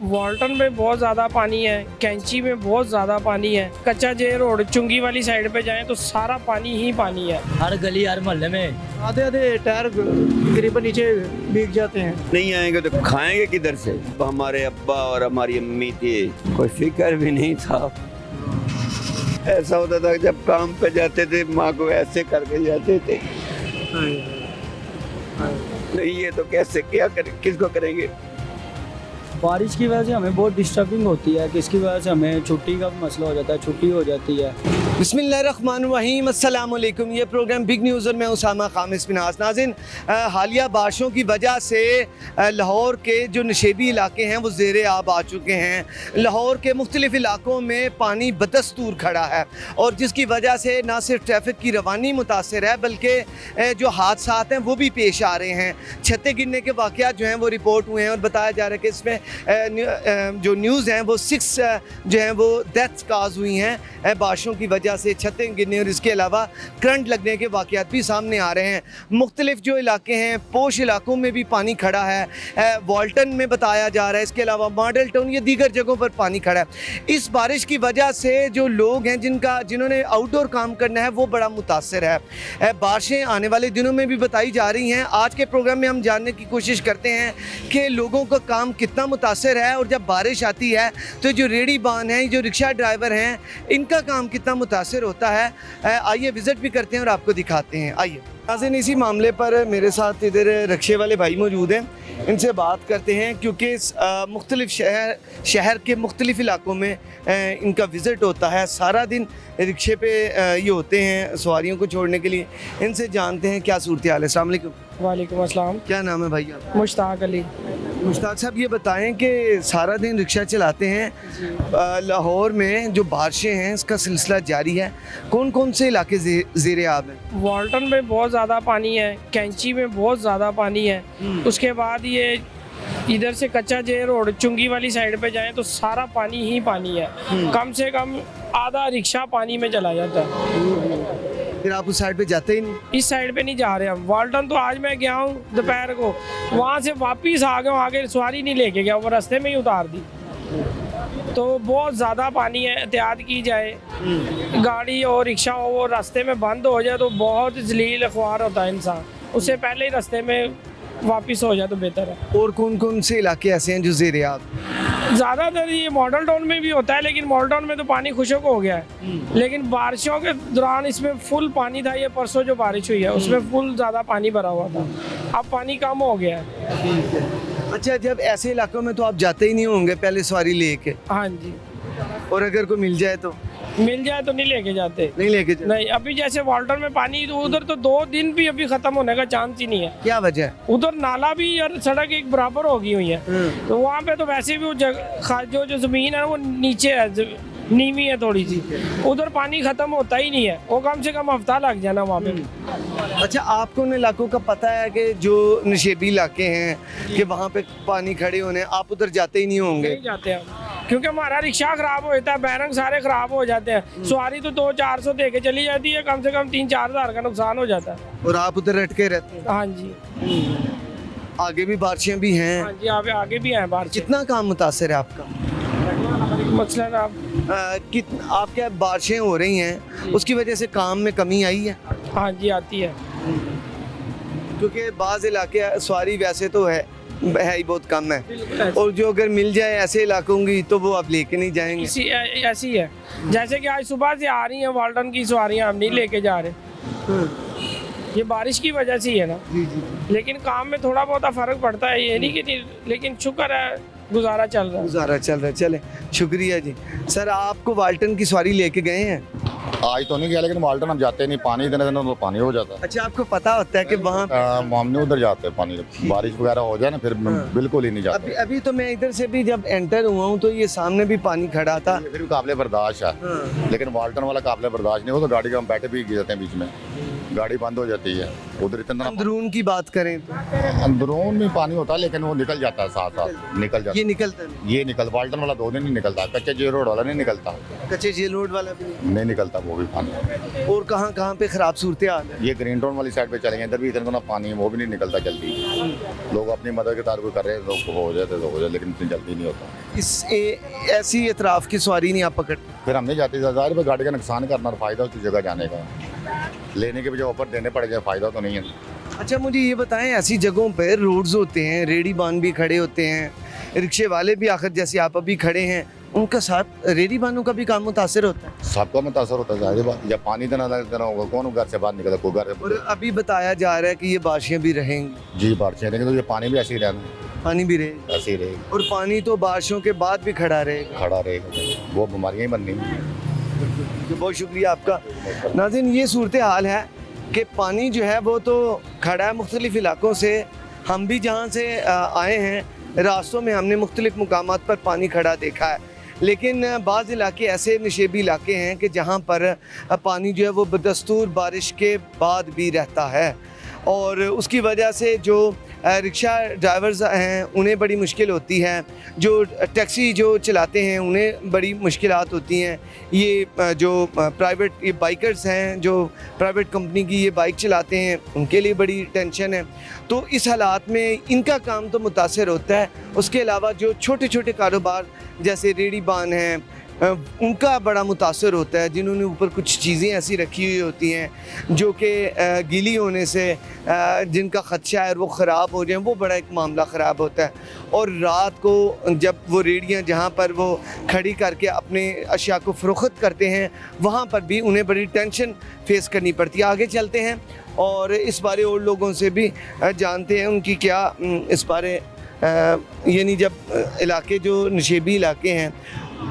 वॉल्टन में बहुत ज़्यादा पानी है, कैंची में बहुत ज़्यादा पानी है। कच्चा जे रोड चुंगी वाली साइड पे जाएं तो सारा पानी ही पानी है। हर गली हर मोहल्ले में आधे आधे टायर करीबन नीचे भीग जाते हैं। नहीं आएंगे तो खाएंगे किधर से। हमारे अब्बा और हमारी अम्मी थे, कोई फिक्र भी नहीं था। ऐसा होता था जब काम पे जाते थे माँ को ऐसे करके जाते थे। नहीं ये तो कैसे क्या करें, किसको करेंगे। बारिश की वजह से हमें बहुत डिस्टर्बिंग होती है, किसकी वजह से हमें छुट्टी का मसला हो जाता है, छुट्टी हो जाती है। बिस्मिल्लाहिर्रहमानिर्रहीम, अस्सलाम वालेकुम। ये प्रोग्राम बिग न्यूज़ और मैं उसामा खामिस बिनाज। नाज़रीन, हालिया बारिशों की वजह से लाहौर के जो नशेबी इलाके हैं वो ज़ेरे आब आ चुके हैं। लाहौर के मुख्तलिफ़ इलाकों में पानी बदस्तूर खड़ा है और जिसकी वजह से ना सिर्फ ट्रैफिक की रवानी मुतासर है बल्कि जो हादसात हैं वो भी पेश आ रहे हैं। छतें गिरने के वाक़यात जो हैं वो रिपोर्ट हुए हैं और बताया जा रहा है कि इसमें जो न्यूज़ हैं वो 6 जो हैं वो डेथ्स काज हुई हैं बारिशों की वजह से, छतें गिरने और इसके अलावा करंट लगने के वाक़यात भी सामने आ रहे हैं। मुख्तलिफ जो इलाके हैं, पोश इलाकों में भी पानी खड़ा है। वॉल्टन में बताया जा रहा है, इसके अलावा मॉडल टाउन या दीगर जगहों पर पानी खड़ा है। इस बारिश की वजह से जो लोग हैं जिन्होंने आउटडोर काम करना है वो बड़ा मुतासर है। बारिशें आने वाले दिनों में भी बताई जा रही हैं। आज के प्रोग्राम में हम जानने की कोशिश करते हैं कि लोगों का काम कितना मुतासर है और जब बारिश आती है तो जो रेडी बान हैं, जो रिक्शा ड्राइवर हैं, इनका काम कितना मुतासर होता है। आइए विज़िट भी करते हैं और आपको दिखाते हैं। आइए नाज़रीन, इसी मामले पर मेरे साथ इधर रिक्शे वाले भाई मौजूद हैं, इनसे बात करते हैं क्योंकि मुख्तलिफ शहर के मुख्तलिफ इलाकों में इनका विज़िट होता है। सारा दिन रिक्शे पे ये होते हैं सवारियों को छोड़ने के लिए। इनसे जानते हैं क्या सूरत हाल है। अस्सलाम वालेकुम। वालेकुम अस्सलाम। क्या नाम है भाई आपका? मुश्ताक अली। मुश्ताक साहब, ये बताएं कि सारा दिन रिक्शा चलाते हैं, लाहौर में जो बारिशें हैं इसका सिलसिला जारी है, कौन कौन से इलाके ज़ेरे आब हैं? वॉल्टन में बहुत ज़्यादा पानी है, कैंची में बहुत ज़्यादा पानी है। उसके बाद ये इधर से कच्चा जे रोड चुंगी वाली साइड पे जाएं तो सारा पानी ही पानी है। कम से कम आधा रिक्शा पानी में चला जाता है। फिर आप उस साइड पे जाते ही नहीं? इस साइड पे नहीं जा रहे हम। वॉल्टन तो आज मैं गया हूँ दोपहर को, वहाँ से वापिस आ गया हूँ, आगे सवारी नहीं लेके गया, वो रास्ते में ही उतार दी। तो बहुत ज़्यादा पानी है, एहतियात की जाए। गाड़ी और रिक्शा हो वो रास्ते में बंद हो जाए तो बहुत जलील ख्वार होता है इंसान, उससे पहले ही रास्ते में वापस हो जाए तो बेहतर है। और कौन कौन से इलाके ऐसे हैं जो ज़ेरे आब? ज़्यादातर ये मॉडल टाउन में भी होता है, लेकिन मॉडल टाउन में तो पानी खुशक हो गया है। लेकिन बारिशों के दौरान इसमें फुल पानी था। ये परसों जो बारिश हुई है उसमें फुल ज़्यादा पानी भरा हुआ था, अब पानी कम हो गया है। अच्छा, जब ऐसे इलाकों में तो आप जाते ही नहीं होंगे पहले सवारी लेके? हाँ जी। और अगर कोई मिल जाए तो? मिल जाए तो नहीं लेके जाते। नहीं लेके जाते? नहीं, अभी जैसे वॉल्टन में पानी तो उधर तो 2 दिन भी अभी खत्म होने का चांस ही नहीं है। क्या वजह है? उधर नाला भी और सड़क एक बराबर हो गई हुई है, तो वहाँ पे तो वैसे भी वो जो ज़मीन है वो नीचे है, नीवी है थोड़ी सी, उधर पानी खत्म होता ही नहीं है। वो कम से कम हफ्ता लग जाना वहाँ पे। अच्छा, आपको उन इलाकों का पता है कि जो नशेबी इलाके हैं कि वहाँ पे पानी खड़े होने, आप उधर जाते ही नहीं होंगे? नहीं जाते हैं क्योंकि हमारा रिक्शा खराब हो जाता है, बैरंग सारे खराब हो जाते हैं। सवारी तो 200-400 दे के चली जाती है, कम से कम 3-4 हज़ार का नुकसान हो जाता है। और आप उधर रटके रहते हैं? हाँ जी। आगे भी बारिशें भी हैं? हाँ जी, आगे भी हैं बारिश। कितना काम मुतासर है आपका? मसलन आप क्या बारिशें हो रही हैं उसकी वजह से काम में कमी आई है? हाँ जी, आती है। क्योंकि बाज़ इलाके सवारी वैसे तो है ही बहुत कम है, और जो अगर मिल जाए ऐसे इलाकों की तो वो आप लेके नहीं जाएंगे। ऐसी है, जैसे कि आज सुबह से आ रही हैं वॉल्टन की सवारियाँ, हम नहीं लेके जा रहे। ये बारिश की वजह से ही है ना। लेकिन काम में थोड़ा बहुत फ़र्क पड़ता है, ये नहीं कि नहीं, लेकिन शुक्र है गुजारा चल रहा है। चले, शुक्रिया जी। सर, आपको वाल्टन की सवारी लेके गए हैं? आज तो नहीं गया, लेकिन वाल्टन हम जाते नहीं, पानी इतने दिन तो पानी हो जाता है। अच्छा, आपको पता होता है कि वहाँ हम नहीं उधर जाते, पानी बारिश वगैरह हो जाए ना फिर बिल्कुल ही नहीं जाते। अभी तो मैं इधर से भी जब एंटर हुआ हूँ तो ये सामने भी पानी खड़ा था। फिर भी काबिल बर्दाश्त है, लेकिन वाल्टन वाला काबिल बर्दाश्त नहीं हो तो गाड़ी का हम बैठे भी गिर जाते हैं बीच में। गाड़ी बंद हो जाती है उधर इतना अंदरून की बात करें तो अंदरून में पानी होता है लेकिन वो निकल जाता है साथ साथ निकल जाता ये है निकलता नहीं, ये निकल वाल्टन वाला 2 दिन नहीं निकलता कच्चे जे रोड वाला नहीं निकलता कच्चे जेल रोड वाला भी नहीं निकलता वो भी पानी नहीं। और कहाँ कहाँ पे खराब सूरत हाल है? ये ग्रीन टाउन वाली साइड पे चले गए इधर भी इधर को ना पानी है वो भी नहीं निकलता जल्दी लोग अपनी मदद के तार कोई कर रहे हैं लोग हो जाते तो हो जाए लेकिन इतनी जल्दी नहीं होता ऐसी एतराफ़ की सवारी नहीं आप पकड़ते? फिर हम नहीं जाते ज़ाहिर है गाड़ी का नुकसान करना और फायदा उसकी जगह जाने का लेने के बजाय ऑफर देने पड़ जाए फ़ायदा तो नहीं है। अच्छा मुझे ये बताएं, ऐसी जगहों पर रोड्स होते हैं, रेडी बान भी खड़े होते हैं, रिक्शे वाले भी आखिर जैसे आप अभी खड़े हैं, उनका साथ रेडी बानों का भी काम मुतासर होता है? सबका मुतासर होता है जाहिर बात जब पानी देना होगा कौन घर से बाहर निकला कोई घर और अभी बताया जा रहा है कि ये बारिशें भी रहेंगी। जी बारिशें रहेंगी तो ये पानी भी ऐसे ही रहना पानी भी रहेगा ऐसे ही रहेगा और पानी तो बारिशों के बाद भी खड़ा रहेगा। खड़ा रहेगा वो बीमारियाँ ही बननी तो बहुत शुक्रिया आपका। नाज़रीन ये सूरत हाल है कि पानी जो है वो तो खड़ा है मुख्तलिफ़ इलाकों से। हम भी जहाँ से आए हैं रास्तों में हमने मुख्तलिफ़ मुकामात पर पानी खड़ा देखा है, लेकिन बाज़ इलाके ऐसे नशेबी इलाके हैं कि जहाँ पर पानी जो है वो बदस्तूर बारिश के बाद भी रहता है और उसकी वजह से जो रिक्शा ड्राइवर्स हैं उन्हें बड़ी मुश्किल होती है, जो टैक्सी जो चलाते हैं उन्हें बड़ी मुश्किलात होती हैं, ये जो प्राइवेट ये बाइकर्स हैं जो प्राइवेट कंपनी की ये बाइक चलाते हैं उनके लिए बड़ी टेंशन है। तो इस हालात में इनका काम तो मुतासर होता है, उसके अलावा जो छोटे छोटे कारोबार जैसे रेडी बान हैं उनका बड़ा मुतासर होता है, जिन्होंने ऊपर कुछ चीज़ें ऐसी रखी हुई होती हैं जो कि गीली होने से जिनका ख़दशा है वो ख़राब हो जाए, वो बड़ा एक मामला ख़राब होता है। और रात को जब वो रेडियाँ जहाँ पर वो खड़ी करके अपने अशिया को फ़रोख्त करते हैं वहाँ पर भी उन्हें बड़ी टेंशन फेस करनी पड़ती है। आगे चलते हैं और इस बारे और लोगों से भी जानते हैं उनकी क्या इस बारे यानी जब इलाके जो नशेबी इलाके हैं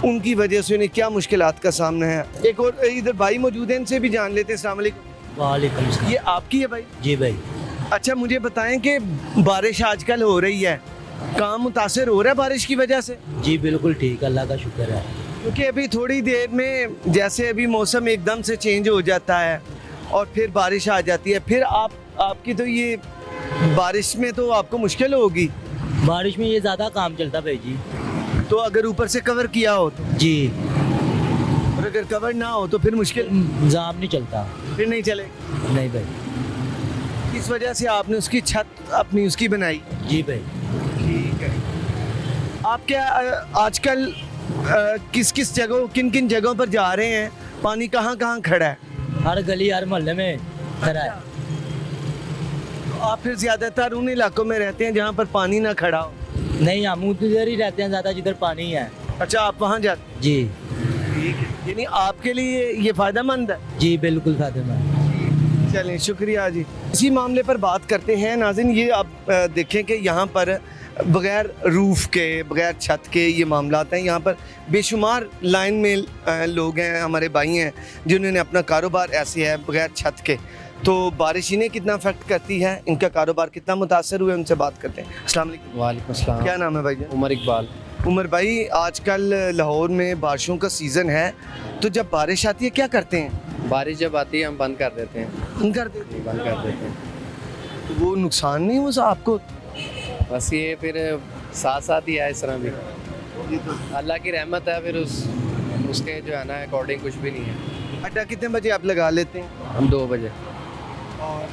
उनकी वजह से उन्हें क्या मुश्किलात का सामना है। एक और इधर भाई मौजूद हैं, इनसे भी जान लेते हैं। अस्सलाम वालेकुम। वालेकुम सलाम। ये आपकी है भाई? जी भाई। अच्छा मुझे बताएं कि बारिश आजकल हो रही है, काम मुतासर हो रहा है बारिश की वजह से? जी बिल्कुल ठीक, अल्लाह का शुक्र है। क्योंकि अभी थोड़ी देर में जैसे अभी मौसम एकदम से चेंज हो जाता है और फिर बारिश आ जाती है, फिर आपकी तो ये बारिश में तो आपको मुश्किल होगी। बारिश में ये ज़्यादा काम चलता भाई जी। तो अगर ऊपर से कवर किया हो तो? जी। और अगर कवर ना हो तो फिर मुश्किल, निज़ाम नहीं चलता, फिर नहीं चले। नहीं भाई। इस वजह से आपने उसकी छत अपनी उसकी बनाई? जी भाई। ठीक है। आप क्या आजकल किस किस जगहों किन किन जगहों पर जा रहे हैं? पानी कहाँ कहाँ खड़ा है? हर गली हर मोहल्ले में खड़ा है। तो आप फिर ज़्यादातर उन इलाकों में रहते हैं जहाँ पर पानी ना खड़ा हो? नहीं, हम उधर ही रहते हैं ज़्यादा जिधर पानी है। अच्छा आप वहाँ जाते जी। हैं, यानी आपके लिए ये फ़ायदेमंद है? जी बिल्कुल फायदेमंद। चलें शुक्रिया जी। इसी मामले पर बात करते हैं। नाज़रीन ये आप देखें कि यहाँ पर बग़ैर रूफ़ के बग़ैर छत के ये मामलात हैं। यहाँ पर बेशुमार लाइन में लोग हैं, हमारे भाई हैं जिन्होंने अपना कारोबार ऐसे है बग़ैर छत के। तो बारिश इन्हें कितना अफेक्ट करती है, इनका कारोबार कितना मुतासर हुआ है, उनसे बात करते हैं। अस्सलाम वालेकुम। वालेकुम अस्सलाम। क्या नाम है भाई? उमर इकबाल। उमर भाई आजकल लाहौर में बारिशों का सीज़न है, तो जब बारिश आती है क्या करते हैं? बारिश जब आती है हम बंद कर देते हैं। बंद कर देते हैं? बंद कर देते हैं। तो वो नुकसान नहीं हुआ आपको? बस ये फिर साथ साथ ही है, इस तरह भी अल्लाह की रहमत है, फिर उसके जो है ना अकॉर्डिंग कुछ भी नहीं है। अड्डा कितने बजे आप लगा लेते हैं? हम 2 बजे। और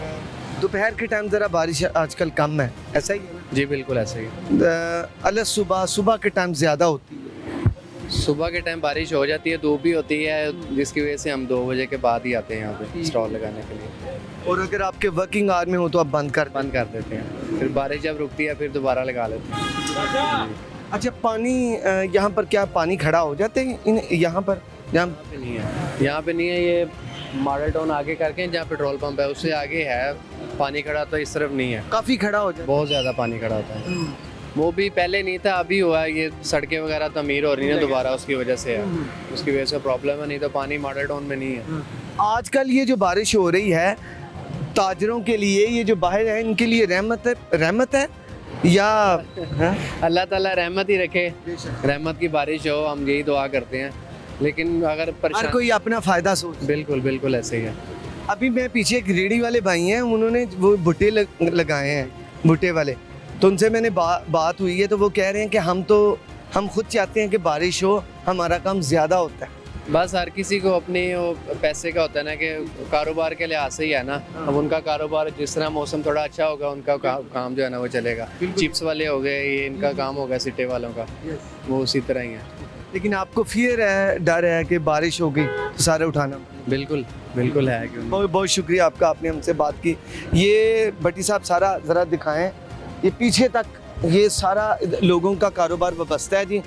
दोपहर के टाइम ज़रा बारिश आजकल कम है, ऐसा ही है ना? जी बिल्कुल ऐसे ही। अल सुबह के टाइम ज़्यादा होती है। सुबह के टाइम बारिश हो जाती है, धूप भी होती है, जिसकी वजह से हम 2 बजे के बाद ही आते हैं यहाँ पे स्टॉल लगाने के लिए। और अगर आपके वर्किंग आवर में हो तो आप बंद कर देते हैं, फिर बारिश जब रुकती है फिर दोबारा लगा लेते हैं। अच्छा पानी यहाँ पर क्या पानी खड़ा हो जाते हैं यहाँ पर? यहाँ पे नहीं है, ये मॉडल टाउन आगे करके जहाँ पेट्रोल पंप है उससे आगे है पानी खड़ा, तो इस तरफ नहीं है। काफ़ी खड़ा हो जाता है? बहुत ज़्यादा पानी खड़ा होता है। वो भी पहले नहीं था, अभी हुआ है। ये सड़कें वगैरह तमीर हो रही हैं दोबारा, उसकी वजह से है, उसकी वजह से प्रॉब्लम है, नहीं तो पानी मॉडल टाउन में नहीं है। आजकल ये जो बारिश हो रही है ताजरों के लिए, ये जो बाहर है इनके लिए रहमत है या अल्लाह ताला रहमत ही रखे, रहमत की बारिश हो, हम यही दुआ करते हैं। लेकिन अगर हर कोई अपना फ़ायदा सोच। बिल्कुल बिल्कुल ऐसे ही है। अभी मैं पीछे एक रेडी वाले भाई हैं, उन्होंने वो भुट्टे लगाए हैं, भुट्टे वाले, तो उनसे मैंने बात हुई है, तो वो कह रहे हैं कि हम खुद चाहते हैं कि बारिश हो, हमारा काम ज़्यादा होता है। बस हर किसी को अपनी वो पैसे का होता है ना कि कारोबार के लिहाज से ही है ना। अब उनका कारोबार जिस तरह मौसम थोड़ा अच्छा होगा उनका काम जो है ना वो चलेगा। चिप्स वाले हो गए, ये इनका काम हो गया, सिट्टे वालों का, वो उसी तरह ही है। लेकिन आपको फियर है, डर है कि बारिश हो गई तो सारे उठाना? बिल्कुल बिल्कुल है। क्यों बहुत बहुत शुक्रिया आपका, आपने हमसे बात की। ये भट्टी साहब सारा ज़रा दिखाएं, ये पीछे तक ये सारा लोगों का कारोबार वाबस्ता है जी,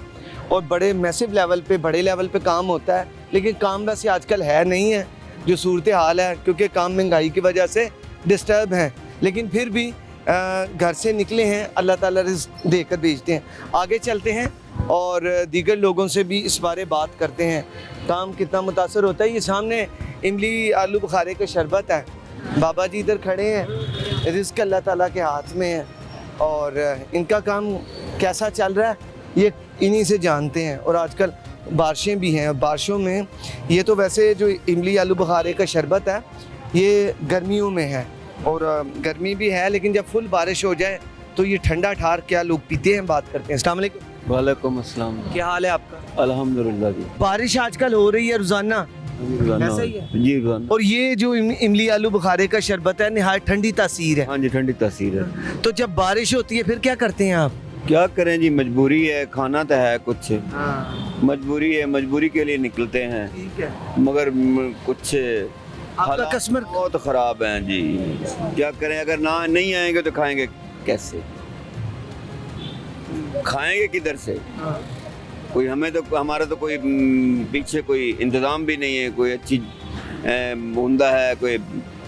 और बड़े मैसिव लेवल पे, बड़े लेवल पे काम होता है, लेकिन काम वैसे आजकल है नहीं है जो सूरत हाल है, क्योंकि काम महंगाई की वजह से डिस्टर्ब हैं, लेकिन फिर भी घर से निकले हैं, अल्लाह ताला रिज़्क़ देकर भेजते हैं। आगे चलते हैं और दीगर लोगों से भी इस बारे बात करते हैं, काम कितना मुतासर होता है। ये सामने इमली आलू बुखारे का शरबत है, बाबा जी इधर खड़े हैं, रिज़्क़ अल्लाह ताला के हाथ में है, और इनका काम कैसा चल रहा है ये इन्हीं से जानते हैं। और आजकल बारिशें भी हैं, बारिशों में ये तो वैसे जो इमली आलू बुखारे का शरबत है ये गर्मियों में है, और गर्मी भी है, लेकिन जब फुल बारिश हो जाए तो ये ठंडा ठार क्या लोग पीते हैं, बात करते हैं। अस्सलाम वालेकुम। वालेकुम अस्सलाम। क्या हाल है आपका? अल्हम्दुलिल्लाह जी। बारिश आजकल हो रही है रोजाना, ऐसा ही है? जी रोजाना। और ये जो इमली आलू बुखारे का शरबत है निहायत ठंडी तासीर है, हाँ जी, ठंडी तासीर है। तो जब बारिश होती है फिर क्या करते हैं आप? क्या करें जी, मजबूरी है, खाना तो है कुछ, मजबूरी है, मजबूरी के लिए निकलते हैं, ठीक है। मगर कुछ आपका हालात कस्टमर बहुत ख़राब हैं जी। क्या करें, अगर ना नहीं आएंगे तो खाएंगे कैसे, खाएंगे किधर से? कोई हमें तो, हमारा तो कोई पीछे कोई इंतज़ाम भी नहीं है, कोई अच्छी बूंदा है, कोई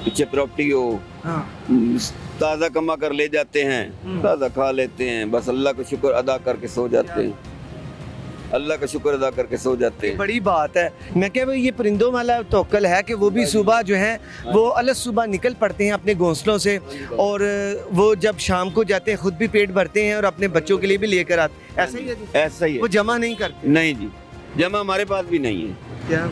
पीछे प्रॉपर्टी हो, ताज़ा कमा कर ले जाते हैं, ताज़ा खा लेते हैं, बस अल्लाह का शुक्र अदा करके सो जाते हैं, अल्लाह का शुक्र अदा करके सो जाते हैं। बड़ी बात है। मैं क्या भाई, ये परिंदों वाला तवक्कल है कि वो भी सुबह जो है वो अलग सुबह निकल पड़ते हैं अपने घोंसलों से, और वो जब शाम को जाते हैं खुद भी पेट भरते हैं और अपने बच्चों के लिए भी लेकर आते हैं, ऐसा ही है जी? ऐसा ही वो है। जमा नहीं करते? नहीं जी, जमा हमारे पास भी नहीं है, क्या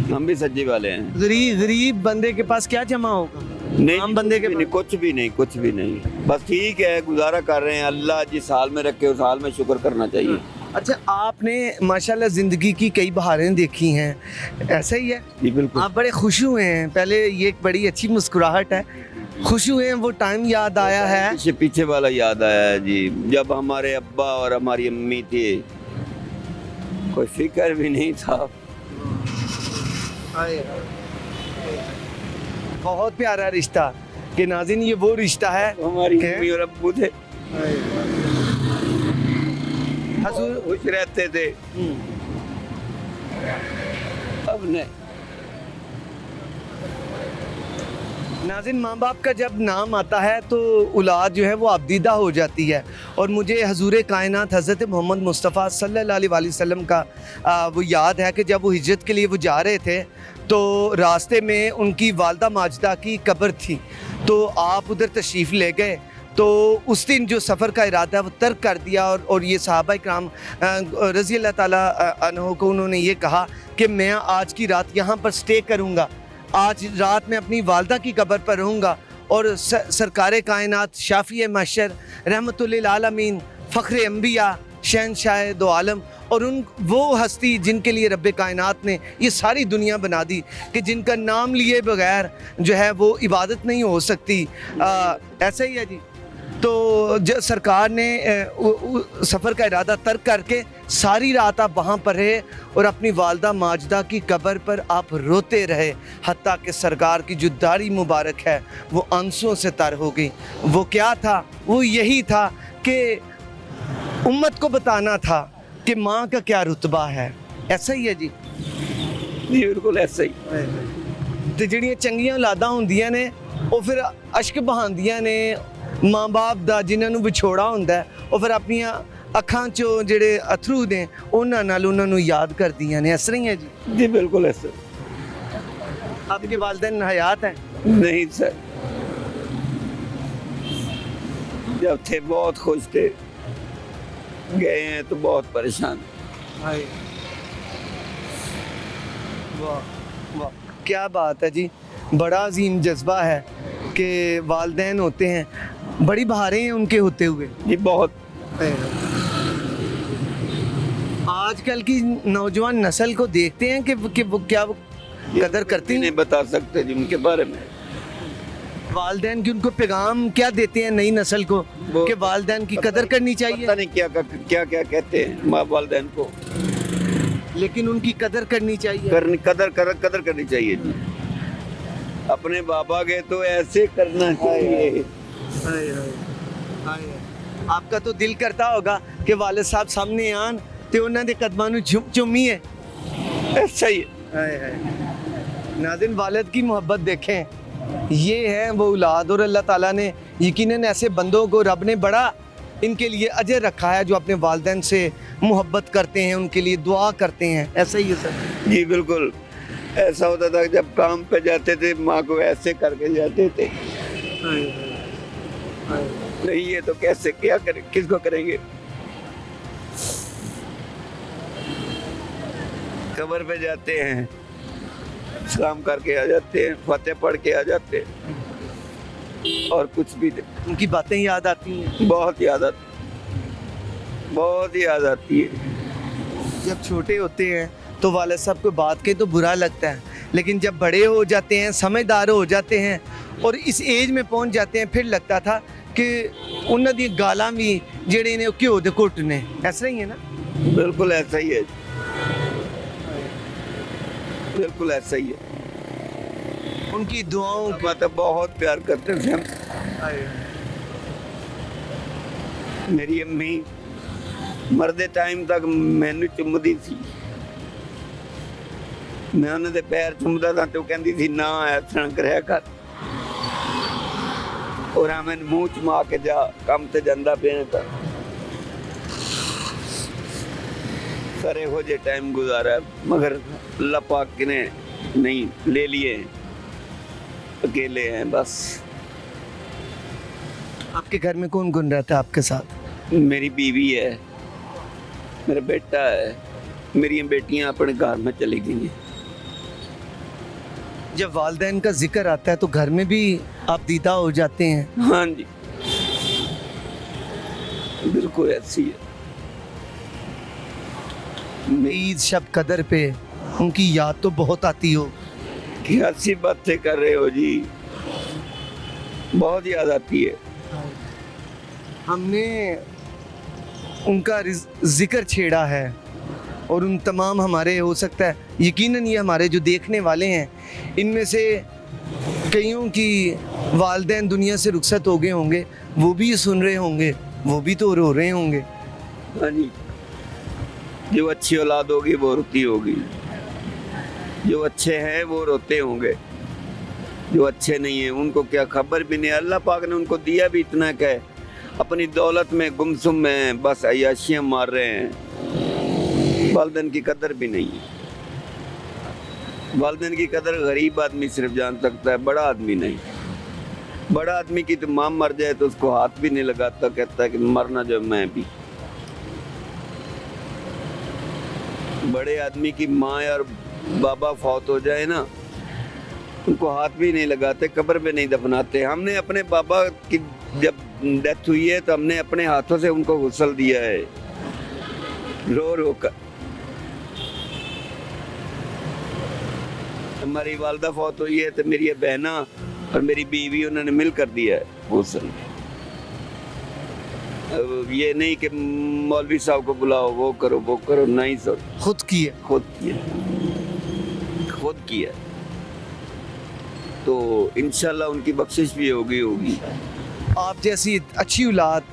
हम भी सज्जे वाले हैं। गरीब बंदे के पास क्या जमा होगा? नहीं, आम बंदे के नहीं, कुछ भी नहीं, कुछ भी नहीं, बस ठीक है, गुजारा कर रहे हैं। अल्लाह जिस हाल में रखे उस हाल में शुक्र करना चाहिए। अच्छा, आपने माशाल्लाह ज़िंदगी की कई बहारें देखी हैं, ऐसा ही है? जी बिल्कुल। आप बड़े खुश हुए हैं, पहले ये एक बड़ी अच्छी मुस्कुराहट है, खुश हुए हैं, वो टाइम याद आया है? पीछे पीछे वाला याद आया है जी, जब हमारे अब्बा और हमारी अम्मी थे, कोई फिक्र भी नहीं था। बहुत प्यारा रिश्ता कि नाज़रीन, ये वो रिश्ता है हमारी कि अम्मी और अब्बू थे, हजूर खुश रहते थे। अब नहीं। नाज़रीन, माँ बाप का जब नाम आता है तो औलाद जो है वो आबदीदा हो जाती है, और मुझे हजूर कायनात हज़रत मोहम्मद मुस्तफ़ा सल्लल्लाहु अलैहि वसल्लम का वो याद है कि जब वो हिजरत के लिए वो जा रहे थे तो रास्ते में उनकी वालदा माजदा की कब्र थी, तो आप उधर तशरीफ़ ले गए, तो उस दिन जो सफ़र का इरादा वो तर्क कर दिया, और ये सहाबा इकराम रज़ी अल्लाह ताला अन्हो को उन्होंने ये कहा कि मैं आज की रात यहाँ पर स्टे करूँगा, आज रात में अपनी वालदा की कब्र पर रहूँगा, और सरकार कायनात शाफ़ी महशर रहमतुल आलमीन फ़ख्र अंबिया शहनशाह दो आलम, और उन वो हस्ती जिनके लिए रब्बे कायनात ने ये सारी दुनिया बना दी कि जिनका नाम लिए बगैर जो है वो इबादत नहीं हो सकती, ऐसा ही है जी। तो सरकार ने सफ़र का इरादा तर्क करके सारी रात आप वहाँ पर रहे और अपनी वालदा माजदा की कब्र पर आप रोते रहे, हत्ता कि सरकार की जो दाढ़ी मुबारक है वो आंसुओं से तर हो गई। वो क्या था? वो यही था कि उम्मत को बताना था कि माँ का क्या रुतबा है। ऐसा ही है जी? जी बिल्कुल ऐसा ही। तो ਜਿਹੜੀਆਂ ਚੰਗੀਆਂ ਔਲਾਦਾਂ ਹੁੰਦੀਆਂ ਨੇ ਉਹ ਫਿਰ ਅਸ਼ਕ ਬਹਾਉਂਦੀਆਂ ਨੇ ਮਾਂ ਬਾਪ ਦਾ, ਜਿਨ੍ਹਾਂ ਨੂੰ ਵਿਛੋੜਾ ਹੁੰਦਾ ਉਹ ਫਿਰ ਆਪਣੀਆਂ ਅੱਖਾਂ 'ਚੋਂ ਜਿਹੜੇ ਅਥਰੂ ਨੇ ਉਹਨਾਂ ਨਾਲ ਉਹਨਾਂ ਨੂੰ ਯਾਦ ਕਰਦੀਆਂ ਨੇ। ਇਸ ਤਰ੍ਹਾਂ ਹੀ ਹੈ ਜੀ? जी बिल्कुल ऐसा। आपके वालिदैन हयात हैं? नहीं सर, जब थे बहुत खुश थे, गए हैं तो बहुत परेशान। वाह वाह, क्या बात है जी, बड़ा अजीम जज्बा है कि वालिदैन होते हैं, बड़ी बहारें हैं उनके होते हुए। जी बहुत। आजकल की नौजवान नस्ल को देखते हैं कि वो क्या वो कदर करती नहीं हैं, बता सकते जी उनके बारे में। वालिदैन की उनको पैगाम क्या देते हैं नई नस्ल को कि वालिदैन की कदर करनी चाहिए, पता नहीं क्या क्या क्या कहते हैं माँ वालिदैन को, लेकिन उनकी कदर करनी चाहिए। कदर करनी चाहिए जी। अपने बाबा के तो ऐसे करना चाहिए। हाय हाय हाय। आपका तो दिल करता होगा कि वालिद साहब सामने आन ते उन्हां दे कदमां नूं चुम्मीए। ऐसा ही है। हाय हाय। नाज़रीन, वालिद की मोहब्बत देखें, ये है वो औलाद, और अल्लाह ताला ने यकीनन ऐसे बंदों को रब ने बड़ा इनके लिए अजर रखा है जो अपने वालिदैन से मोहब्बत करते हैं, उनके लिए दुआ करते हैं। ऐसा ही है सर जी बिल्कुल। ऐसा होता था जब काम पे जाते थे माँ को ऐसे करके जाते थे। नहीं ये तो कैसे क्या करें, किसको करेंगे। कब्र पे जाते हैं, सलाम करके आ जाते हैं, फतेह पढ़ के आ जाते हैं, और कुछ भी नहीं। उनकी बातें याद आती हैं। बहुत याद आती है। जब छोटे होते हैं तो वालिद साहब को बात के तो बुरा लगता है, लेकिन जब बड़े हो जाते हैं, समझदार हो जाते हैं और इस एज में पहुंच जाते हैं, फिर लगता था कि उन्होंने दी गालां भी जेड़े ने घ्यो दे घुट ने। ऐसा ही है ना? बिल्कुल ऐसा ही है, बिल्कुल ऐसा ही है। उनकी दुआओं का तो बहुत प्यार करते थे हम। मेरी अम्मी मरदे टाइम तक मैनू चुमदी थी, मैं उन्हां दे पैर चुमदा था तो कहंदी थी ना ऐसा करया कर, और मैं मुंह चुमा के जा काम ते जांदा पिया था। सारे हो जे टाइम गुजारा, मगर अल्लाह पाक ने नहीं ले लिए, अकेले हैं बस। आपके घर में कौन कौन रहता है आपके साथ? मेरी बीवी है, मेरा बेटा है, मेरी बेटियां अपने घर में चली गई हैं। जब वालिदैन का जिक्र आता है तो घर में भी आप दीदा हो जाते हैं। हाँ जी बिल्कुल ऐसी है। ईद शब कदर पे उनकी याद तो बहुत आती हो। क्या सी बातें कर रहे हो जी, बहुत याद आती है। हमने उनका जिक्र छेड़ा है और उन तमाम हमारे, हो सकता है यकीनन ये हमारे जो देखने वाले हैं इनमें से कईयों की वालिदैन दुनिया से रुखसत हो गए होंगे, वो भी ये सुन रहे होंगे, वो भी तो रो रहे होंगे। हाँ जी, जो अच्छी औलाद होगी वो रोती होगी, जो अच्छे हैं वो रोते होंगे, जो अच्छे नहीं हैं उनको क्या खबर भी नहीं। अल्लाह पाक ने उनको दिया भी इतना क्या है, अपनी दौलत में गुमसुम में बस अय्याशियाँ मार रहे हैं, वालिदैन की कदर भी नहीं है। वालिदैन की कदर गरीब आदमी सिर्फ जान सकता है, बड़ा आदमी नहीं। बड़ा आदमी की तो माँ मर जाए तो उसको हाथ भी नहीं लगाता, कहता है कि मरना जो मैं भी। बड़े आदमी की माँ और बाबा फौत हो जाए ना, उनको हाथ भी नहीं लगाते, कब्र पे नहीं दफनाते। हमने अपने बाबा की जब डेथ हुई है तो हमने अपने हाथों से उनको गुस्ल दिया है, रो रो कर। हमारी वालदा फौत हुई है तो मेरी बहना और मेरी बीवी उन्होंने मिल कर दिया है गुस्ल। ये नहीं कि मौलवी साहब को बुलाओ, वो करो, नहीं सर, खुद किए। खुद किया। तो इंशाल्लाह उनकी बख्शिश भी होगी। आप जैसी अच्छी औलाद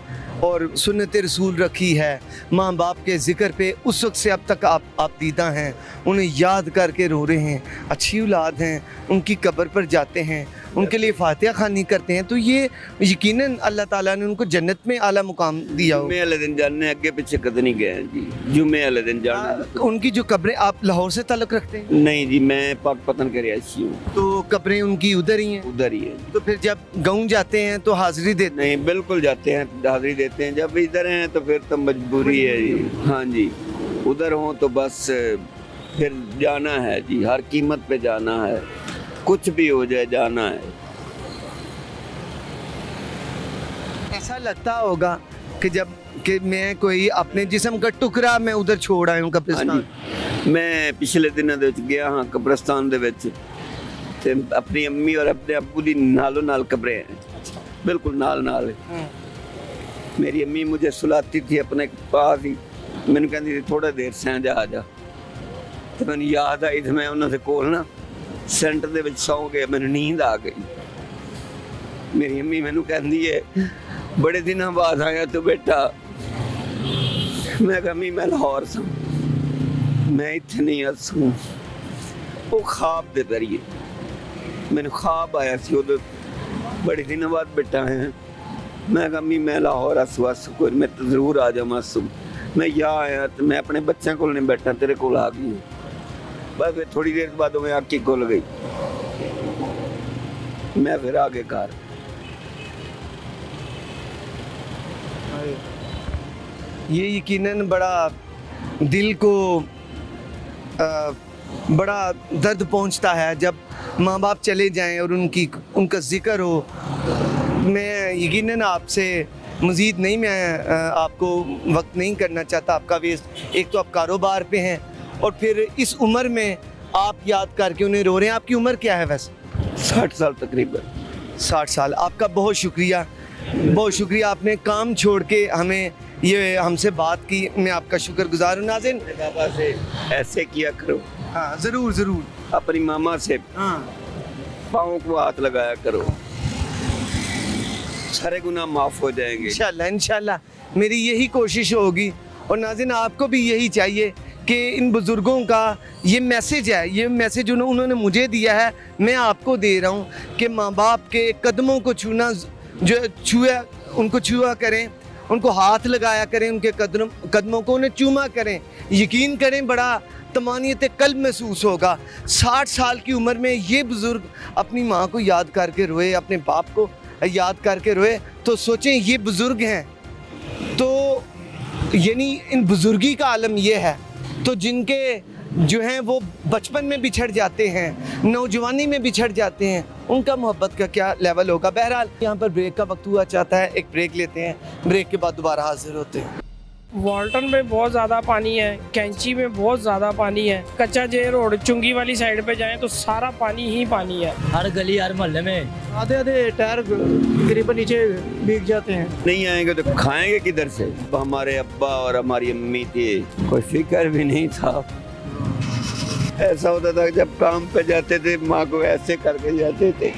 और सुन्नत रसूल रखी है, माँ बाप के ज़िक्र पे उस वक्त से अब तक आप दीदा हैं, उन्हें याद करके रो रहे हैं, अच्छी औलाद हैं, उनकी कब्र पर जाते हैं, उनके लिए फातिहा खानी करते हैं, तो ये यकीनन अल्लाह ताला ने उनको जन्नत में आला मुकाम दिया हो। जुम्मे वाले दिन जानने अगे पीछे कद नहीं गए जी, जुम्मे वाले दिन जाना। उनकी जो कब्रें, आप लाहौर से ताल्लुक़ रखते हैं? नहीं जी, मैं पाकपतन के रिहायशी हूँ। तो कब्रें उनकी उधर ही हैं? उधर ही है। तो फिर जब गाँव जाते हैं तो हाजिरी देते? नहीं, बिल्कुल जाते हैं, हाजिरी देते हैं। जब इधर हैं तो फिर तो मजबूरी है जी। हाँ जी, उधर हों तो बस फिर जाना है जी, हर कीमत पे जाना है, कुछ भी हो जाए जाना है। ऐसा लगता होगा कि जब कि मैं कोई अपने जिस्म का टुकड़ा मैं उधर छोड़ आया हूँ हाँ कब्रिस्तान। जी, मैं पिछले दिनों ਦੇ ਵਿੱਚ ਗਿਆ ਹਾਂ ਕਬਰਸਤਾਨ ਦੇ ਵਿੱਚ ਤੇ ਆਪਣੀ ਅੰਮੀ ਔਰ ਆਪਣੇ ਅੱਬੂ ਦੀ ਨਾਲੋਂ ਨਾਲ ਕਬਰੇ हैं, बिल्कुल नाल नाल है। मेरी अम्मी मुझे सुलाती थी अपने पास ही, मैंने कहती थी थोड़ा देर सैं जा आ जा, तो मैंने याद आई तो मैं उन्होंने कोल ना सेंटर ਦੇ ਵਿੱਚ सौ गया, मैंने नींद आ गई। मेरी अम्मी मैंने कहती है बड़े दिनों बाद आया तो बेटा, मैं कहा अम्मी मैं लाहौर सा, मैं इत्थे नहीं हसूं, वो ख्वाब दे जरिए मैंने ख्वाब आया सी उधर बड़े दिनों बाद बेटा है। मैं कहा अम्मी मैं लाहौर हसू हसू कोई मैं तो जरूर आ जाऊँ हसू, मैं यहाँ आया तो मैं अपने बच्चों को नहीं बैठा, तेरे को आ गई बस। फिर थोड़ी देर बाद मैं आँखी खुल गई, मैं फिर आगे घर। ये यकीनन बड़ा दिल को बड़ा दर्द पहुंचता है जब माँ बाप चले जाएं और उनका जिक्र हो। मैं यकीनन आपसे मज़ीद नहीं, मैं आपको वक्त नहीं करना चाहता आपका वेस्ट। एक तो आप कारोबार पे हैं और फिर इस उम्र में आप याद करके उन्हें रो रहे हैं। आपकी उम्र क्या है वैसे? 60 साल तकरीबन। 60 साल। आपका बहुत शुक्रिया, बहुत शुक्रिया, आपने काम छोड़ के हमें ये हमसे बात की, मैं आपका शुक्रगुजार हूँ। नाज़रीन बाबा से ऐसे किया करो, हाँ ज़रूर ज़रूर, अपनी मामा से हाँ पाँव को हाथ लगाया करो, सारे गुनाह माफ़ हो जाएंगे इंशाल्लाह इंशाल्लाह। मेरी यही कोशिश होगी और नाज़रीन आपको भी यही चाहिए कि इन बुज़ुर्गों का ये मैसेज है, ये मैसेज उन्होंने मुझे दिया है, मैं आपको दे रहा हूँ कि माँ बाप के कदमों को छूना, जो छुआ उनको छुआ करें, उनको हाथ लगाया करें, उनके कदमों को उन्हें चूमा करें। यकीन करें बड़ा तमानियत कल्ब महसूस होगा। 60 साल की उम्र में ये बुज़ुर्ग अपनी माँ को याद करके रोए, अपने बाप को याद करके रोए, तो सोचें ये बुज़ुर्ग हैं, तो यानी इन बुज़ुर्गी का आलम ये है। तो जिनके जो हैं वो बचपन में बिछड़ जाते हैं, नौजवानी में बिछड़ जाते हैं, उनका मोहब्बत का क्या लेवल होगा। बहरहाल यहाँ पर ब्रेक का वक्त हुआ चाहता है, एक ब्रेक लेते हैं, ब्रेक के बाद दोबारा हाजिर होते हैं। वाल्टन में बहुत ज़्यादा पानी है, कैंची में बहुत ज़्यादा पानी है, कच्चा जे रोड चुंगी वाली साइड पे जाएं तो सारा पानी ही पानी है। हर गली हर मोहल्ले में आधे आधे टायर तकरीबन नीचे भीग जाते हैं। नहीं आएंगे तो खाएंगे किधर से? हमारे अब्बा और हमारी अम्मी थे, कोई फिक्र भी नहीं था। ऐसा होता था जब काम पे जाते थे माँ को ऐसे करके जाते थे।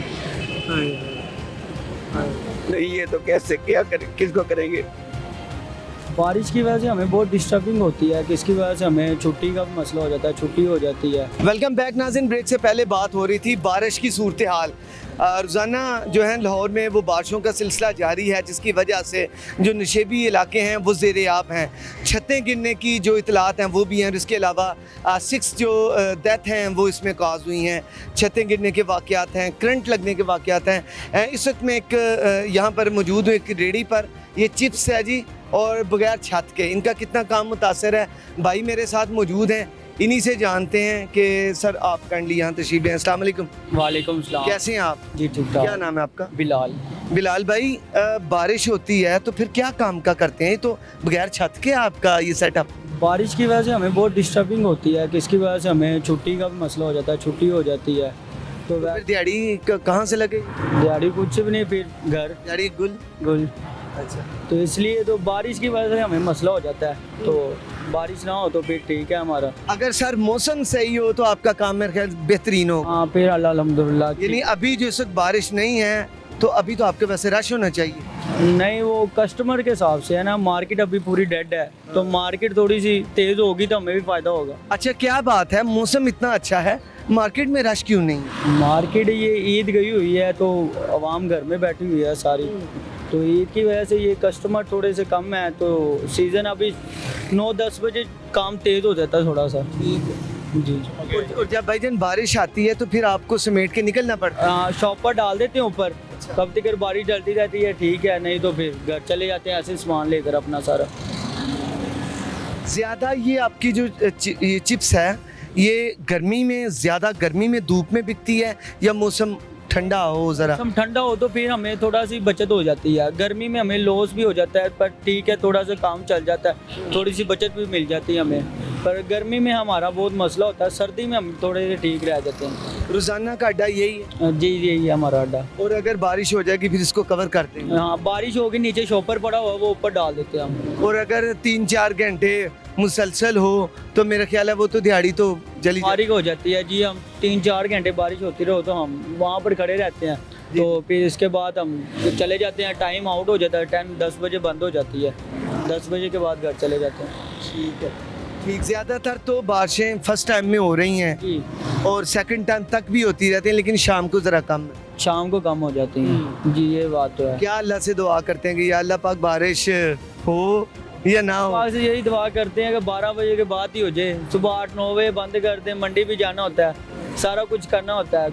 नहीं ये तो कैसे क्या करें, किसको करेंगे? बारिश की वजह से हमें बहुत डिस्टर्बिंग होती है, किसकी वजह से हमें छुट्टी का मसला हो जाता है, छुट्टी हो जाती है। वेलकम बैक नाज़रीन। ब्रेक से पहले बात हो रही थी बारिश की सूरत हाल। रोज़ाना जो है लाहौर में वो बारिशों का सिलसिला जारी है, जिसकी वजह से जो नशेबी इलाके हैं वो ज़ेर-ए-आब हैं। छतें गिरने की जो इतलात हैं वो भी हैं, इसके अलावा 6 जो डेथ हैं वो इसमें काज हुई हैं। छतें गिरने के वाक़यात हैं, करंट लगने के वाक़यात हैं। इस वक्त मैं एक यहाँ पर मौजूद हूँ एक रेडी पर, ये चिप्स है जी, और बगैर छत के इनका कितना काम मुतासर है। भाई मेरे साथ मौजूद हैं, इन्हीं से जानते हैं कि सर आप काइंडली यहाँ तशरीफ़ लें। अस्सलाम वालेकुम। वालेकुम सलाम। कैसे हैं आप? जी ठीक ठाक। क्या नाम है आपका? बिलाल। बिलाल भाई, बारिश होती है तो फिर क्या काम का करते हैं? तो बगैर छत के आपका ये सेटअप? बारिश की वजह से हमें बहुत डिस्टर्बिंग होती है, किसकी वजह से हमें छुट्टी का मसला हो जाता है, छुट्टी हो जाती है। तो फिर दिहाड़ी कहाँ से लगे? दिहाड़ी कुछ भी नहीं, फिर घर दिहाड़ी गुल। गुल। अच्छा, तो इसलिए तो बारिश की वजह से हमें मसला हो जाता है, तो बारिश ना हो तो फिर ठीक है हमारा। अगर सर मौसम सही हो तो आपका काम मेरे ख्याल बेहतरीन हो। हाँ फिर अल्हम्दुलिल्लाह। यानी अभी जो इस वक्त बारिश नहीं है तो अभी तो आपके वैसे रश होना चाहिए। नहीं, वो कस्टमर के हिसाब से है ना, मार्केट अभी पूरी डेड है, तो मार्केट थोड़ी सी तेज़ होगी तो हमें भी फ़ायदा होगा। अच्छा, क्या बात है, मौसम इतना अच्छा है, मार्केट में रश क्यों नहीं है? मार्केट ये ईद गई हुई है तो आवाम घर में बैठी हुई है सारी, तो ईद की वजह से ये कस्टमर थोड़े से कम है, तो सीज़न अभी 9-10 बजे काम तेज़ हो जाता है थोड़ा सा। जी। और जब भाईजान बारिश आती है तो फिर आपको समेट के निकलना पड़ता है? शॉप पर डाल देते हैं ऊपर, कब तक बारिश डलती रहती है ठीक है, नहीं तो फिर घर चले जाते हैं ऐसे सामान लेकर अपना सारा। ज़्यादा ये आपकी जो ये चिप्स है ये गर्मी में ज़्यादा गर्मी में धूप में बिकती है या मौसम ठंडा हो ज़रा? मौसम ठंडा हो तो फिर हमें थोड़ा सी बचत हो जाती है, गर्मी में हमें लॉस भी हो जाता है, पर ठीक है थोड़ा सा काम चल जाता है, थोड़ी सी बचत भी मिल जाती है हमें। पर गर्मी में हमारा बहुत मसला होता है, सर्दी में हम थोड़े से ठीक रह जाते हैं। रोज़ाना का अड्डा यही है? जी यही है हमारा अड्डा। और अगर बारिश हो जाएगी फिर इसको कवर करते हैं? हाँ, बारिश होगी, नीचे शॉपर पड़ा हुआ है वो ऊपर डाल देते हैं हम। और अगर 3-4 घंटे मुसलसल हो तो मेरा ख्याल है वो तो दिहाड़ी तो जली बारिश हो जाती है जी, हम 3-4 घंटे बारिश होती रहो तो हम वहाँ पर खड़े रहते हैं, तो फिर इसके बाद हम चले जाते हैं, टाइम आउट हो जाता है, टाइम 10 बजे बंद हो जाती है, 10 बजे के बाद घर चले जाते हैं। ठीक है, ठीक। ज़्यादातर तो बारिशें फर्स्ट टाइम में हो रही हैं जी, और सेकंड टाइम तक भी होती रहती हैं, लेकिन शाम को ज़रा कम है। शाम को कम हो जाती हैं जी, ये बात तो है। क्या अल्लाह से दुआ करते हैं कि या अल्लाह पाक बारिश हो या ना हो? पाक से यही दुआ करते हैं कि 12 बजे के बाद ही हो जाए, सुबह 8-9 बजे बंद कर दें, मंडी भी जाना होता है, सारा कुछ करना होता है।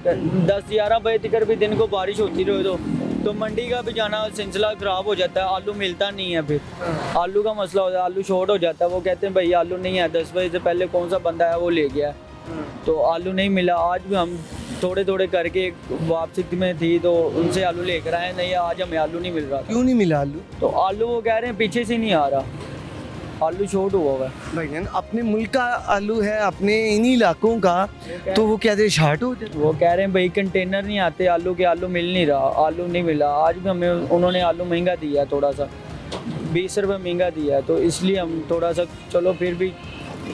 10-11 बजे तक भी दिन को बारिश होती रहे तो मंडी का भी जाना सिलसिला ख़राब हो जाता है, आलू मिलता नहीं है, फिर आलू का मसला होता है, आलू शॉर्ट हो जाता है। वो कहते हैं भाई आलू नहीं है, 10 बजे से पहले कौन सा बंदा है वो ले गया, तो आलू नहीं मिला। आज भी हम थोड़े थोड़े करके वापसी में थी तो उनसे आलू लेकर आए, नहीं आज हमें आलू नहीं मिल रहा था। क्यों नहीं मिला आलू? तो आलू वो कह रहे हैं पीछे से नहीं आ रहा, आलू शॉर्ट हुआ हुआ है। भाईजान अपने मुल्क का आलू है, अपने इन्हीं इलाकों का, तो वो क्या शार्ट हो जाता? वो कह रहे हैं भाई कंटेनर नहीं आते आलू के, आलू मिल नहीं रहा, आलू नहीं मिला। आज भी हमें उन्होंने आलू महंगा दिया है, थोड़ा सा 20 रुपये महंगा दिया है, तो इसलिए हम थोड़ा सा चलो फिर भी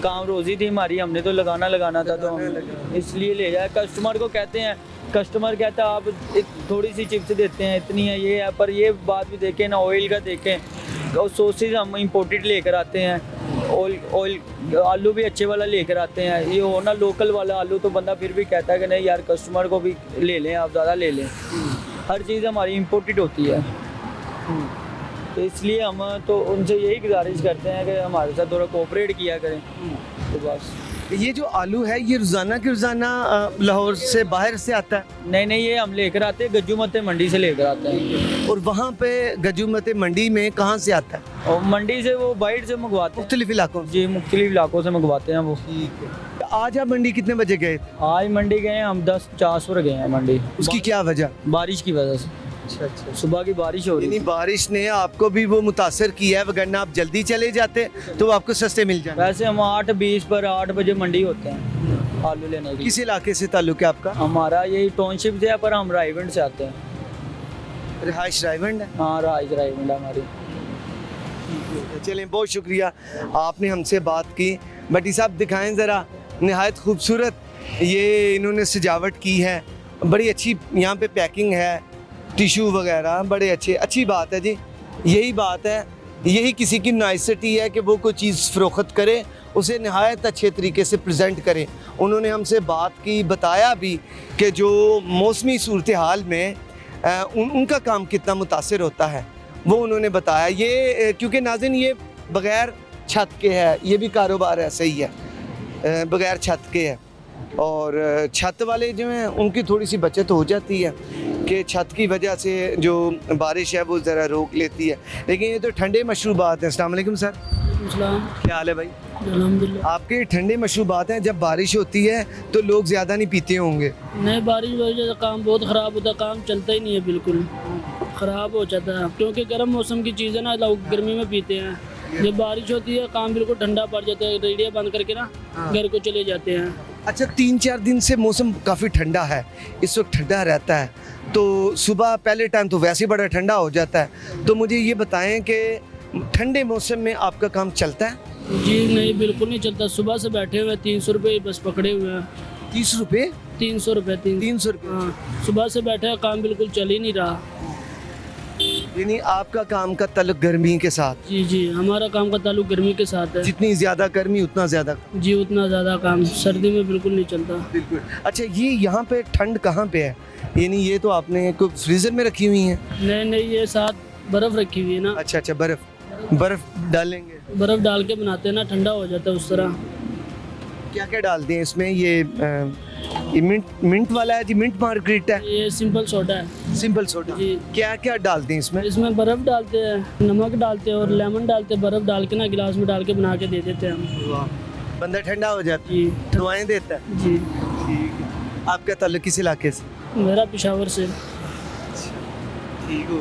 काम रोज़ी थी हमारी, हमने तो लगाना था, तो हम इसलिए ले जाए। कस्टमर को कहते हैं, कस्टमर कहता है आप थोड़ी सी चिप्स देते हैं, इतनी है ये है, पर ये बात भी देखें ना, ऑयल का देखें, और सोसेज हम इंपोर्टेड लेकर आते हैं, ऑयल आलू भी अच्छे वाला लेकर आते हैं, ये हो ना लोकल वाला आलू, तो बंदा फिर भी कहता है कि नहीं यार कस्टमर को भी ले लें, आप ज़्यादा ले लें। हर चीज़ हमारी इंपोर्टेड होती है, तो इसलिए हम तो उनसे यही गुजारिश करते हैं कि हमारे साथ थोड़ा कोऑपरेट किया करें, तो बस। ये जो आलू है ये रोज़ाना के रोज़ाना लाहौर से बाहर से आता है? नहीं, ये हम लेकर आते हैं गज्जूमते मंडी से लेकर आते हैं। और वहाँ पे गज्जूमते मंडी में कहाँ से आता है? और मंडी से वो बाइट से मंगवाते हैं मुख्तलिफ इलाकों से? जी, मुख्तलिफ इलाकों से मंगवाते हैं वो। ठीक है। आज आप मंडी कितने बजे गए थे? आज मंडी गए हैं हम 10:50 पर गए हैं मंडी। उसकी क्या वजह? बारिश की वजह से, अच्छा। सुबह की बारिश हो रही यानी थी। बारिश ने आपको भी वो मुतासर किया है, वरना आप जल्दी चले जाते तो आपको सस्ते मिल जाते। वैसे हम 8:20 पर 8 बजे मंडी होते हैं आलू लेने के। किस इलाके से ताल्लुक है आपका? हमारा यही टाउनशिप से है, पर हम रायगंज से आते हैं। रिहाइश रायगंज है? हाँ, रायगंज हमारी। चलें, बहुत शुक्रिया आपने हमसे बात की। भट्टी साहब दिखाएं ज़रा, नहायत खूबसूरत ये इन्होंने सजावट की है, बड़ी अच्छी यहाँ पे पैकिंग है, टिशू वगैरह बड़े अच्छी बात है जी। यही बात है, यही किसी की नाइसिटी है कि वो कोई चीज़ फ़रोख्त करे, उसे नहायत अच्छे तरीके से प्रेजेंट करें। उन्होंने हमसे बात की, बताया भी कि जो मौसमी सूरत हाल में उनका काम कितना मुतासर होता है, वो उन्होंने बताया। ये क्योंकि नाज़रीन ये बग़ैर छत के है, ये भी कारोबार ऐसा ही है, बग़ैर छत के है, और छत वाले जो हैं उनकी थोड़ी सी बचत हो जाती है कि छत की वजह से जो बारिश है वो ज़रा रोक लेती है। लेकिन ये तो ठंडे मशरूबात हैं। अस्सलाम वालेकुम सर, क्या हाल है भाई? अल्हम्दुलिल्लाह। आपके ठंडे मशरूबात हैं, जब बारिश होती है तो लोग ज़्यादा नहीं पीते होंगे? नहीं, बारिश की वजह से काम बहुत ख़राब होता है, काम चलता ही नहीं है, बिल्कुल ख़राब हो जाता है, क्योंकि गर्म मौसम की चीज़ें ना लोग गर्मी में पीते हैं। जब बारिश होती है काम बिल्कुल ठंडा पड़ जाता है, रेडियो बंद करके ना घर को चले जाते हैं। अच्छा, 3-4 दिन से मौसम काफ़ी ठंडा है, इस वक्त ठंडा रहता है, तो सुबह पहले टाइम तो वैसे ही बड़ा ठंडा हो जाता है, तो मुझे ये बताएं कि ठंडे मौसम में आपका काम चलता है? जी नहीं, बिल्कुल नहीं चलता। सुबह से बैठे हुए 300 रुपये बस पकड़े हुए हैं। 30 रुपये? 300 रुपये। 300 रुपये? हाँ, सुबह से बैठे हैं, काम बिल्कुल चल ही नहीं रहा। यानी आपका काम का ताल्लुक गर्मी के साथ? जी, हमारा काम का ताल्लुक गर्मी के साथ है। जितनी ज़्यादा गर्मी उतना ज़्यादा? जी, उतना ज़्यादा काम सर्दी में बिल्कुल नहीं चलता। बिल्कुल। अच्छा, ये यहाँ पे ठंड कहाँ पे है? यानी ये तो आपने कोई फ्रीज़र में रखी हुई हैं? नहीं, ये साथ बर्फ़ रखी हुई है ना। अच्छा, बर्फ़ डालेंगे? बर्फ़ डाल के बनाते हैं ना, ठंडा हो जाता है उस तरह। क्या क्या डालते हैं इसमें? ये मिंट वाला है जी, मिंट मार्गरीटा है? ये सिंपल सोडा है। Simple soda? जी। क्या क्या डालते हैं इसमें? इसमें बर्फ़ डालते हैं, नमक डालते हैं और लेमन डालते हैं, बर्फ़ डाल के ना गिलास में डाल के बना के दे देते हैं हम। बंदा ठंडा हो जाता जी है, दुआएं देता है। जी। ठीक है। आपका ताल्लुक किस इलाके से? मेरा पेशावर से। ठीक हो।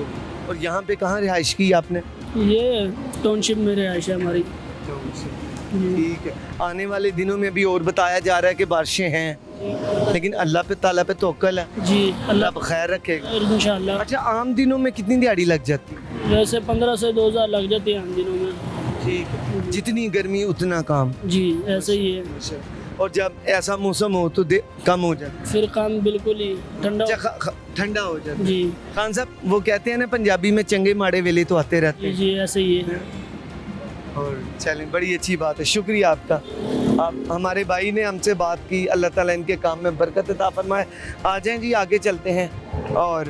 और यहाँ पे कहाँ रिहाइश की आपने? ये टाउनशिप में रिहाइश है हमारी। जी। ठीक है। आने वाले दिनों में भी और बताया जा रहा है कि बारिशें हैं, लेकिन अल्लाह पे ताला पे तवक्कल है, जी अल्लाह अल्लाह खैर रखेगा। इंशाल्लाह। अच्छा, आम दिनों में कितनी दिहाड़ी लग जाती है? वैसे 15 से 2000 लग जाती है आम दिनों में। ठीक है। जितनी गर्मी उतना काम। जी ऐसे ही है। और जब ऐसा मौसम हो तो कम हो जाता फिर काम बिल्कुल ही ठंडा। है, ठंडा हो जाता है। जी खान साहब, वो कहते हैं ना पंजाबी में, चंगे माड़े वेले तो आते रहते जी हैं। जी ऐसे ही है। और चलें, बड़ी अच्छी बात है, शुक्रिया आपका। आप हमारे भाई ने हमसे बात की, अल्लाह ताला इनके काम में बरकत अता फरमाए। आ जाएं जी, आगे चलते हैं और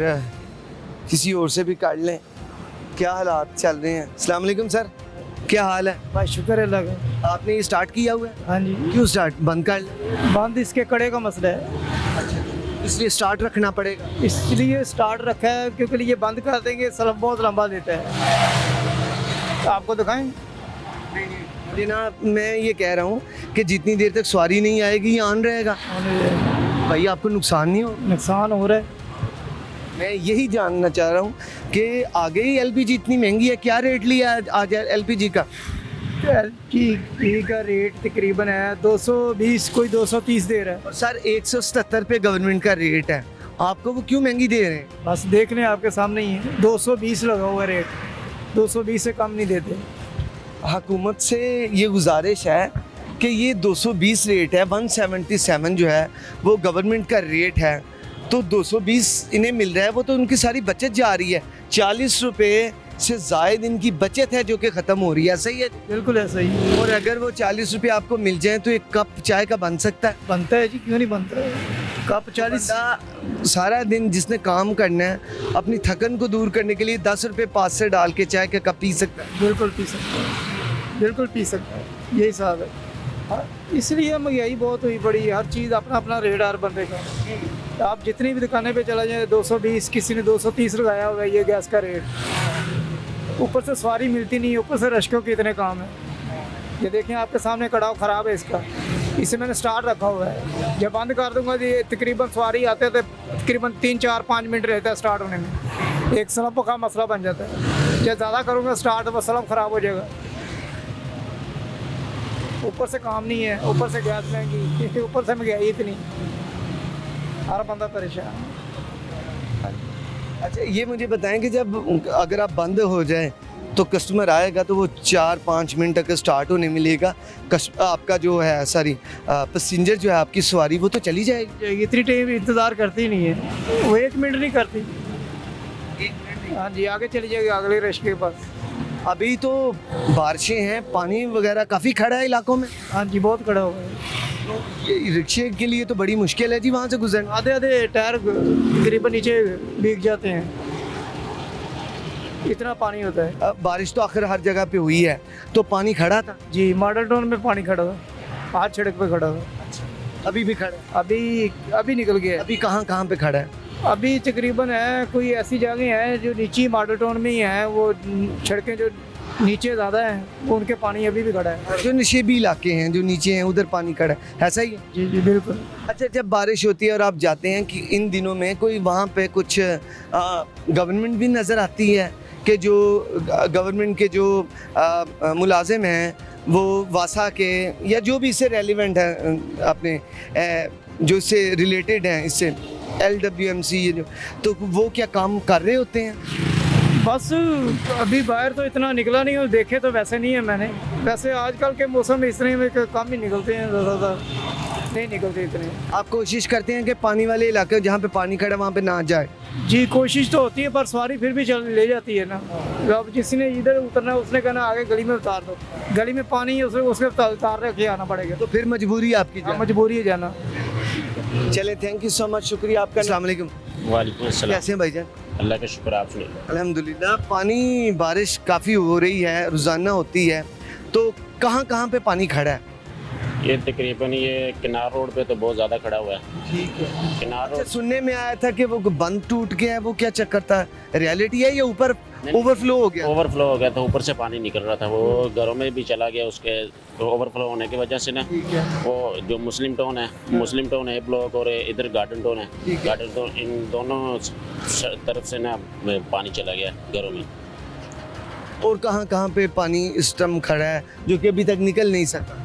किसी और से भी काट लें क्या हालात चल रहे हैं। अस्सलाम वालेकुम सर, क्या हाल है? भाई शुक्र है अल्लाह का। आपने ये स्टार्ट किया हुआ है? हाँ जी। क्यों स्टार्ट बंद कर लें? बंद इसके कड़े का मसला है, इसलिए स्टार्ट रखना पड़ेगा। इसलिए स्टार्ट रखा है क्योंकि ये बंद कर देंगे सलम बहुत लंबा देता है। तो आपको दिखाएं? जनाब, मैं ये कह रहा हूँ कि जितनी देर तक सवारी नहीं आएगी ये ऑन रहेगा। भाई आपको नुकसान नहीं हो? नुकसान हो रहा है। मैं यही जानना चाह रहा हूँ कि आगे ही एलपीजी इतनी महंगी है, क्या रेट लिया आज एलपीजी का? एलपीजी का रेट तकरीबन है 220, कोई 230 दे रहा है। और सर 177 पे गवर्नमेंट का रेट है, आपको वो क्यों महंगी दे रहे हैं? बस देख लें, आपके सामने ही है, 220 लगा हुआ है रेट, 220 से कम नहीं देते। हुकूमत से ये गुजारिश है कि ये 220 रेट है, 177 जो है वो गवर्नमेंट का रेट है, तो 220 इन्हें मिल रहा है, वो तो उनकी सारी बचत जा रही है। 40 रुपये से ज़ायद इनकी बचत है जो कि ख़त्म हो रही है। सही है? बिल्कुल ऐसा ही। और अगर वो 40 रुपये आपको मिल जाए तो एक कप चाय का बन सकता है? बनता है जी, क्यों नहीं बनता है। कप 40। सारा दिन जिसने काम करना है, अपनी थकन को दूर करने के लिए 10 रुपये पास से डाल के चाय का कप पी सकता है। बिल्कुल पी सकता है, बिल्कुल पी सकता है, यही हिसाब है। हाँ, इसलिए महंगाई बहुत हुई पड़ी है, हर चीज़ अपना अपना रेट हर बंदे का। आप जितनी भी दुकानें पे चला जाए 220, किसी ने 230 लगाया हुआ है ये गैस का रेट। ऊपर से सवारी मिलती नहीं, ऊपर से रश्कों के इतने काम है। ये देखें आपके सामने कड़ाव ख़राब है इसका, इसे मैंने स्टार्ट रखा हुआ है, जब बंद कर दूंगा जी तकरीबन सवारी आते थे तकरीबन 3, 4, 5 मिनट रहता है स्टार्ट होने में, एक स्लंप का मसला बन जाता है। जब ज़्यादा करूँगा स्टार्ट वो स्लंप ख़राब हो जाएगा। ऊपर से काम नहीं है, ऊपर से गैस महंगी, ऊपर से महंगाई इतनी, हर बंदा परेशान। अच्छा, ये मुझे बताएं कि जब अगर आप बंद हो जाए तो कस्टमर आएगा तो वो 4-5 मिनट तक स्टार्ट होने मिलेगा, आपका जो है सॉरी पैसेंजर जो है आपकी सवारी वो तो चली जाएगी। इतनी टाइम इंतज़ार करती नहीं है, वो 1 मिनट नहीं करती। हाँ जी, आगे चली जाएगी अगले रश के पास। अभी तो बारिशें हैं, पानी वगैरह काफ़ी खड़ा है इलाकों में। हाँ जी, बहुत खड़ा हुआ है। ये रिक्शे के लिए तो बड़ी मुश्किल है जी वहाँ से गुजरना। आधे आधे टायर तकरीबन नीचे भीग जाते हैं, इतना पानी होता है। अब बारिश तो आखिर हर जगह पे हुई है, तो पानी खड़ा था? जी, मॉडल टाउन में पानी खड़ा था, आज सड़क पे खड़ा था। अभी भी खड़ा है? अभी निकल गया। अभी कहाँ पे खड़ा है? अभी तकरीबन है कोई ऐसी जगह है जो नीचे मॉडल टाउन में ही है, वो सड़कें जो नीचे ज़्यादा हैं वो उनके पानी अभी भी खड़ा है। जो नशेबी इलाके हैं जो नीचे हैं उधर पानी खड़ा है, ऐसा ही है? जी जी बिल्कुल। अच्छा, जब बारिश होती है और आप जाते हैं कि इन दिनों में कोई वहाँ पे कुछ गवर्नमेंट भी नज़र आती है कि जो गवर्नमेंट के जो मुलाजिम हैं वो वासा के या जो भी इससे रेलिवेंट है अपने जो इससे रिलेटेड हैं, इससे LWMC ये जो, तो वो क्या काम कर रहे होते हैं? बस अभी बाहर तो इतना निकला नहीं, और देखे तो वैसे नहीं है मैंने। वैसे आजकल के मौसम में इस तरह में कम ही निकलते हैं, ज़्यादा नहीं निकलते इतने। आप कोशिश करते हैं कि पानी वाले इलाके जहाँ पे पानी खड़ा वहाँ पे ना जाए? जी, कोशिश तो होती है, पर सवारी फिर भी चल ले जाती है ना। अब जिसने इधर उतरना है उसने कहना आगे गली में उतार दो, गली में पानी है उसके उतार के आना पड़ेगा, तो फिर मजबूरी आपकी जाना। मजबूरी है जाना। चले, थैंक यू सो मच, शुक्रिया आपका। अस्सलाम वालेकुम। वालेकुम अस्सलाम। कैसे हैं भाईजान? अल्लाह का शुक्र, आप सुनिए। अल्हम्दुलिल्लाह। पानी बारिश काफ़ी हो रही है, रोज़ाना होती है, तो कहाँ पे पानी खड़ा है? ये तकरीबन ये किनार रोड पे तो बहुत ज़्यादा खड़ा हुआ है। ठीक है। किनार अच्छा, रोड सुनने में आया था कि वो बंद टूट गया है, वो क्या चक्कर था? रियलिटी है या ऊपर ओवरफ्लो हो गया? ओवरफ्लो हो गया था, ऊपर से पानी निकल रहा था, वो घरों में भी चला गया। उसके ओवरफ्लो होने की वजह से ना वो जो मुस्लिम टाउन है, मुस्लिम टाउन है ब्लॉक, और इधर गार्डन टाउन है, गार्डन टाउन, इन दोनों तरफ से ना पानी चला गया घरों में। और कहाँ कहाँ पे पानी इस टाइम खड़ा है जो कि अभी तक निकल नहीं सका?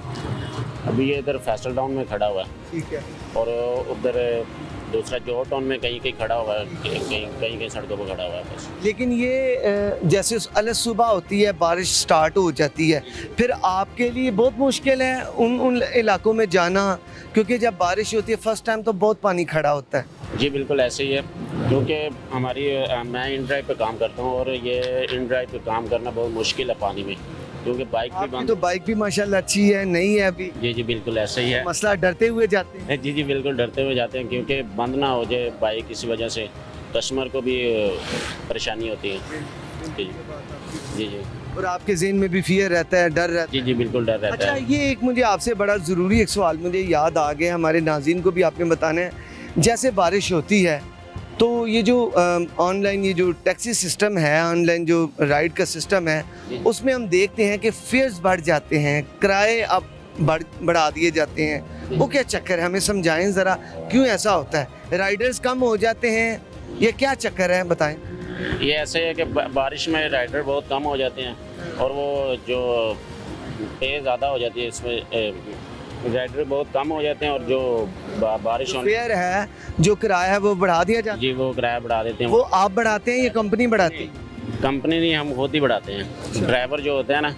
अभी ये इधर फैसल टाउन में खड़ा हुआ है, ठीक है। और उधर दूसरा जोहर टाउन में कहीं कहीं खड़ा हुआ है, कहीं सड़कों पर खड़ा हुआ है बस। लेकिन ये जैसे अलग सुबह होती है, बारिश स्टार्ट हो जाती है, फिर आपके लिए बहुत मुश्किल है उन इलाकों में जाना, क्योंकि जब बारिश होती है फर्स्ट टाइम तो बहुत पानी खड़ा होता है। जी बिल्कुल ऐसे ही है, क्योंकि मैं इन ड्राइव पे काम करता हूँ, और ये इन ड्राइव पे काम करना बहुत मुश्किल है पानी में, क्योंकि बाइक भी आपकी बंद। तो बाइक भी माशाल्लाह अच्छी है, नई है अभी। जी जी बिल्कुल ऐसे ही है। मसला डरते हुए जाते हैं? जी जी बिल्कुल डरते हुए जाते हैं, क्योंकि बंद ना हो जाए बाइक, इसी वजह से कस्टमर को भी परेशानी होती है। जी जी जी और आपके ज़हन में भी फियर रहता है, डर रहता है? जी जी बिल्कुल डर रहता अच्छा, है। ये एक मुझे आपसे बड़ा ज़रूरी एक सवाल मुझे याद आ गया, हमारे नाज़रीन को भी आपने बताना है। जैसे बारिश होती है तो ये जो ऑनलाइन ये जो टैक्सी सिस्टम है, ऑनलाइन जो राइड का सिस्टम है, उसमें हम देखते हैं कि फेयर्स बढ़ जाते हैं, किराए अब बढ़ा दिए जाते हैं। वो क्या चक्कर है, हमें समझाएं ज़रा, क्यों ऐसा होता है? राइडर्स कम हो जाते हैं, ये क्या चक्कर है, बताएं। ये ऐसे है कि बारिश में राइडर बहुत कम हो जाते हैं, और वो जो पे ज़्यादा हो जाती है, इसमें राइडर बहुत कम हो जाते हैं, और जो बारिश होने फेयर है, जो किराया है वो बढ़ा दिया जाता जी वो किराया बढ़ा देते है। हैं। वो आप बढ़ाते हैं या कंपनी बढ़ाती है? कंपनी नहीं, हम खुद ही बढ़ाते हैं। ड्राइवर जो होते हैं ना,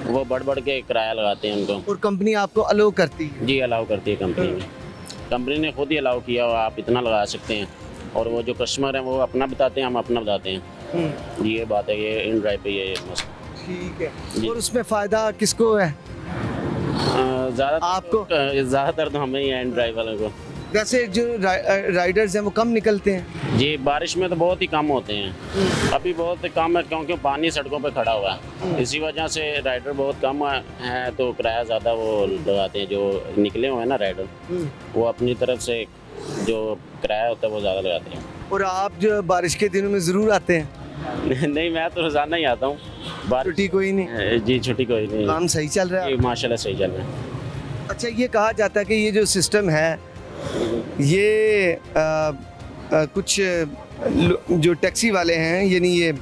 वो बढ़ बढ़ के किराया लगाते हैं उनको। और कंपनी आपको अलो करती है? जी अलाउ करती है कंपनी में, कंपनी ने खुद ही अलाउ किया और आप इतना लगा सकते हैं, और वो जो कस्टमर हैं वो अपना बताते हैं, हम अपना बताते हैं। ये बात है, ये इन ड्राइव पे ये मसला। ठीक है। जी। और उसमें फ़ायदा किसको है? ज़्यादा आपको? ज़्यादातर तो हमें ही है इन ड्राइव वालों को। वैसे जो राइडर्स हैं वो कम निकलते हैं? जी बारिश में तो बहुत ही कम होते हैं, अभी बहुत कम है, क्योंकि पानी सड़कों पे खड़ा हुआ है, इसी वजह से राइडर बहुत कम है, तो किराया ज़्यादा वो लगाते हैं। जो निकले हुए हैं ना राइडर, वो अपनी तरफ से जो किराया होता है वो ज़्यादा लगाते हैं। और आप जो बारिश के दिनों में ज़रूर आते हैं? नहीं, मैं तो रोज़ाना ही आता हूँ। छुट्टी कोई नहीं? जी छुट्टी कोई नहीं। काम सही चल रहा है? जी माशाल्लाह सही चल रहा है। अच्छा, ये कहा जाता है कि ये जो सिस्टम है, ये कुछ जो टैक्सी वाले हैं, यानी ये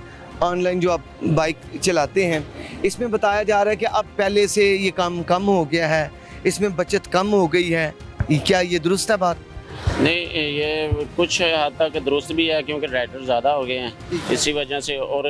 ऑनलाइन जो आप बाइक चलाते हैं, इसमें बताया जा रहा है कि अब पहले से ये काम कम हो गया है, इसमें बचत कम हो गई है, क्या ये दुरुस्त है बात? नहीं, ये कुछ हद तक दुरुस्त भी है, क्योंकि राइडर ज़्यादा हो गए हैं इसी वजह से, और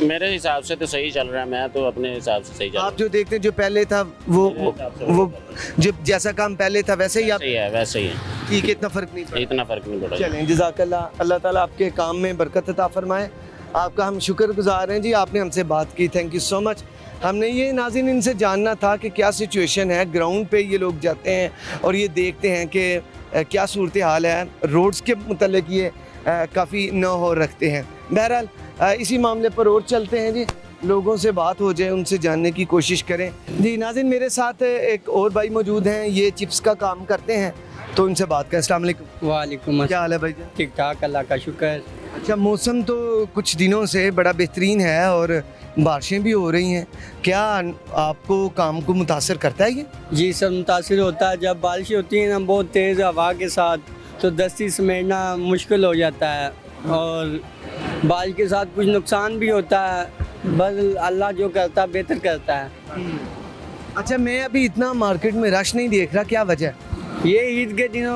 मेरे हिसाब से तो सही चल रहा है। मैं तो अपने हिसाब से सही चल रहा आप जो देखते हैं, जो पहले था वो जो जैसा काम पहले था वैसे ही आप? सही है, वैसे ही है, ठीक है, इतना फ़र्क नहीं पड़ा? इतना फ़र्क नहीं पड़ा। चलें, जज़ाकल्लाह, अल्लाह ताला आपके काम में बरकत अता फरमाए। आपका हम शुक्रगुजार हैं जी, आपने हमसे बात की, थैंक यू सो मच। हमने ये नाज़रीन इनसे जानना था कि क्या सिचुएशन है, ग्राउंड पे ये लोग जाते हैं और ये देखते हैं कि क्या सूरत हाल है, रोड्स के मतलब ये काफ़ी न हो रखते हैं। बहरहाल इसी मामले पर और चलते हैं जी, लोगों से बात हो जाए, उनसे जानने की कोशिश करें जी। नाज़रीन, मेरे साथ एक और भाई मौजूद हैं, ये चिप्स का काम करते हैं, तो उनसे बात करें। अस्सलाम वालेकुम। वालेकुम क्या हाल है भाई? ठीक ठाक, अल्लाह का शुक्र। अच्छा, मौसम तो कुछ दिनों से बड़ा बेहतरीन है और बारिशें भी हो रही हैं, क्या आपको काम को मुतासर करता है ये? जी सर, मुतासिर होता है। जब बारिश होती है ना बहुत तेज़ हवा के साथ, तो दस्ती समेटना मुश्किल हो जाता है, और बारिश के साथ कुछ नुकसान भी होता है, बस अल्लाह जो करता है बेहतर करता है। अच्छा, मैं अभी इतना मार्केट में रश नहीं देख रहा, क्या वजह? ये ईद के दिन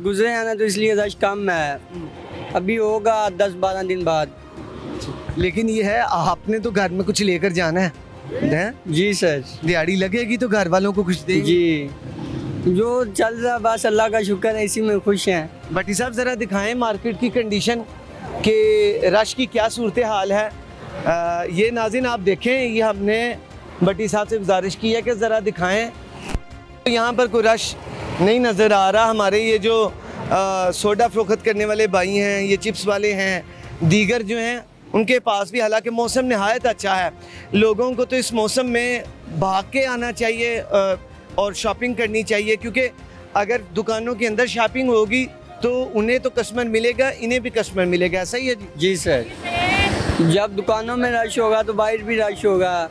गुजरे हैं ना, तो इसलिए रश कम है, अभी होगा 10-12 दिन बाद। लेकिन ये है, आपने तो घर में कुछ लेकर जाना है, हैं? जी सर। दिहाड़ी लगेगी तो घर वालों को कुछ देंगे? जी, जो चल रहा बस अल्लाह का शुक्र है, इसी में खुश हैं। भट्टी साहब, ज़रा दिखाएं मार्केट की कंडीशन के रश की क्या सूरत हाल है। ये नाज़रीन आप देखें, ये हमने भट्टी साहब से गुजारिश की है कि ज़रा दिखाएं। तो यहाँ पर कोई रश नहीं नज़र आ रहा। हमारे ये जो सोडा फ़रोख्त करने वाले भाई हैं, ये चिप्स वाले हैं, दीगर जो हैं, उनके पास भी, हालांकि मौसम नहायत अच्छा है, लोगों को तो इस मौसम में भाग के आना चाहिए, और शॉपिंग करनी चाहिए, क्योंकि अगर दुकानों के अंदर शॉपिंग होगी तो उन्हें तो कस्टमर मिलेगा, इन्हें भी कस्टमर मिलेगा। ऐसा ही है जी? जी सर, जब दुकानों में रश होगा तो बाहर भी रश होगा,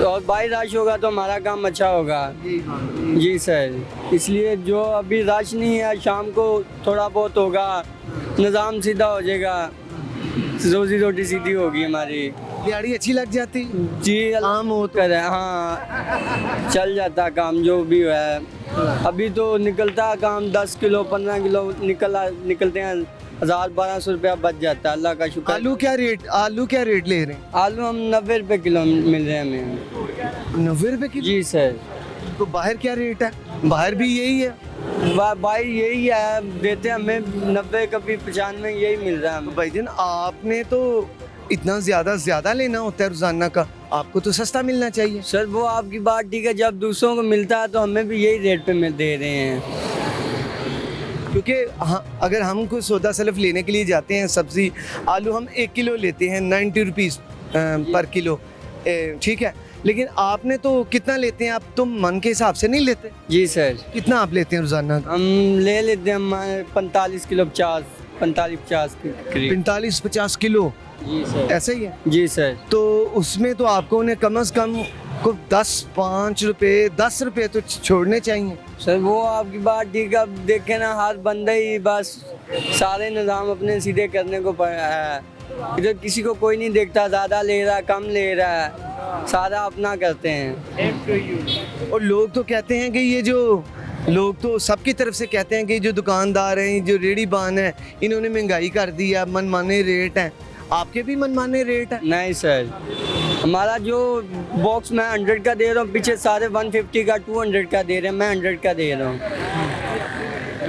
और बाहर रश होगा तो हमारा काम अच्छा होगा। जी सर, इसलिए जो अभी रश नहीं है, शाम को थोड़ा बहुत होगा, निज़ाम सीधा हो जाएगा, रोजी रोटी सीधी होगी हमारी। दिहाड़ी अच्छी लग जाती? जी आम हो तो? करे, हाँ चल जाता काम जो भी है। अभी तो निकलता काम 10 किलो 15 किलो निकलते हैं, 1000-1200 रुपया बच जाता है, अल्लाह का शुक्र। आलू क्या रेट ले रहे हैं? आलू हम 90 रुपये किलो मिल रहे हैं हमें। 90 रुपये किलो? जी सर। तो बाहर क्या रेट है? बाहर भी यही है? भाई यही है, देते हैं हमें 90, कभी 95, यही मिल रहा है हमें। भाईजान आपने तो इतना ज़्यादा लेना होता है रोज़ाना का, आपको तो सस्ता मिलना चाहिए। सर वो आपकी बात ठीक है, जब दूसरों को मिलता है तो हमें भी यही रेट पे दे रहे हैं। क्योंकि हाँ, अगर हम कोई सौदा सलफ लेने के लिए जाते हैं, सब्ज़ी आलू हम 1 किलो लेते हैं 90 रुपीज़ पर किलो, ठीक है, लेकिन आपने तो कितना लेते हैं आप? तो मन के हिसाब से नहीं लेते? जी सर। कितना आप लेते हैं रोज़ाना? हम ले लेते हैं 45 किलो 45-50 के करीब। 45-50 किलो? जी सर। ऐसा ही है? जी सर। तो उसमें तो आपको उन्हें कम से कम को 10-5 रुपये 10 रुपये तो छोड़ने चाहिए। सर वो आपकी बात ठीक है, अब देखे ना हर बंदा ही बस सारे निज़ाम अपने सीधे करने को है, इधर किसी को कोई नहीं देखता, ज़्यादा ले रहा कम ले रहा है, सारा अपना करते हैं। और लोग तो कहते हैं कि ये जो लोग तो सबकी तरफ से कहते हैं कि जो दुकानदार हैं, जो रेडी बान है, इन्होंने महंगाई कर दी है, मनमाने रेट हैं। आपके भी मनमाने रेट है? नहीं सर, हमारा जो बॉक्स मैं 100 का दे रहा हूँ, पीछे सारे 150 का 200 का दे रहे हैं, मैं 100 का दे रहा हूँ।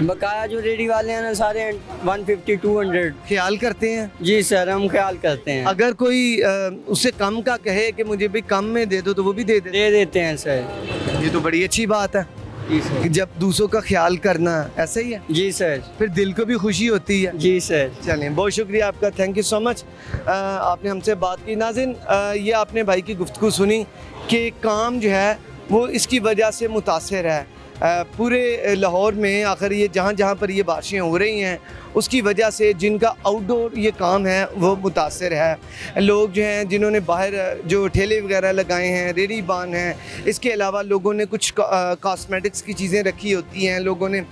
बकाया जो रेडी वाले हैं ना सारे 150-200 ख्याल करते हैं? जी सर, हम ख्याल करते हैं। अगर कोई उससे कम का कहे कि मुझे भी कम में दे दो तो वो भी दे देते हैं सर। ये तो बड़ी अच्छी बात है जी सर। कि जब दूसरों का ख्याल करना, ऐसा ही है? जी सर। फिर दिल को भी खुशी होती है। जी सर। चलें, बहुत शुक्रिया आपका, थैंक यू सो मच। आपने हमसे बात की। नाज़रीन, ये आपने भाई की गुफ्तगू सुनी कि काम जो है वो इसकी वजह से मुतासर है। पूरे लाहौर में आखिर ये जहाँ पर ये बारिशें हो रही हैं उसकी वजह से जिनका आउटडोर ये काम है वो मुतासर है। लोग जो हैं जिन्होंने बाहर जो ठेले वगैरह लगाए हैं, रेडी बान हैं, इसके अलावा लोगों ने कुछ कॉस्मेटिक्स की चीज़ें रखी होती हैं, लोगों ने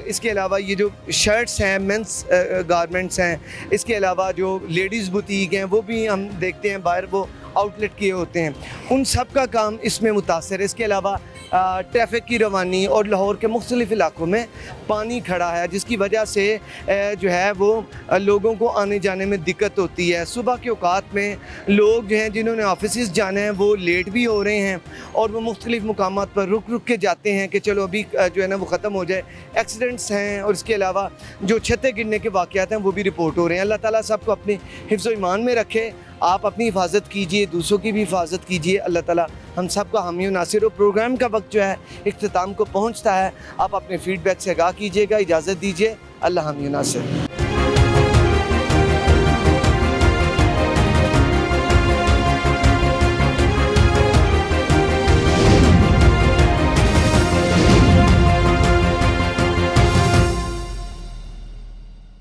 इसके अलावा ये जो शर्ट्स हैं, मेंस गारमेंट्स हैं, इसके अलावा जो लेडीज़ बुटीक हैं वो भी हम देखते हैं बाहर वो आउटलेट किए होते हैं, उन सब का काम इसमें मुतासर है। इसके अलावा ट्रैफिक की रवानी और लाहौर के मुख्तलिफ़ इलाकों में पानी खड़ा है जिसकी वजह से जो है वो लोगों को आने जाने में दिक्कत होती है। सुबह के औकात में लोग जो हैं जिन्होंने ऑफिस जाना है वो लेट भी हो रहे हैं और वो मुख्तलिफ़ मुकामात पर रुक के जाते हैं कि चलो अभी जो है ना वो ख़त्म हो जाए। एक्सीडेंट्स हैं और इसके अलावा जो छतें गिरने के वाक़यात हैं वो भी रिपोर्ट हो रहे हैं। अल्लाह ताला सबको अपने हिफ्ज़ व ईमान में रखे। आप अपनी हिफाजत कीजिए, दूसरों की भी हिफाजत कीजिए। अल्लाह ताला हम सब का हामी नासिर हो। प्रोग्राम का वक्त जो है इख्तिताम को पहुंचता है। आप अपने फीडबैक से आगाह कीजिएगा। इजाज़त दीजिए। अल्लाह हामी नासिर।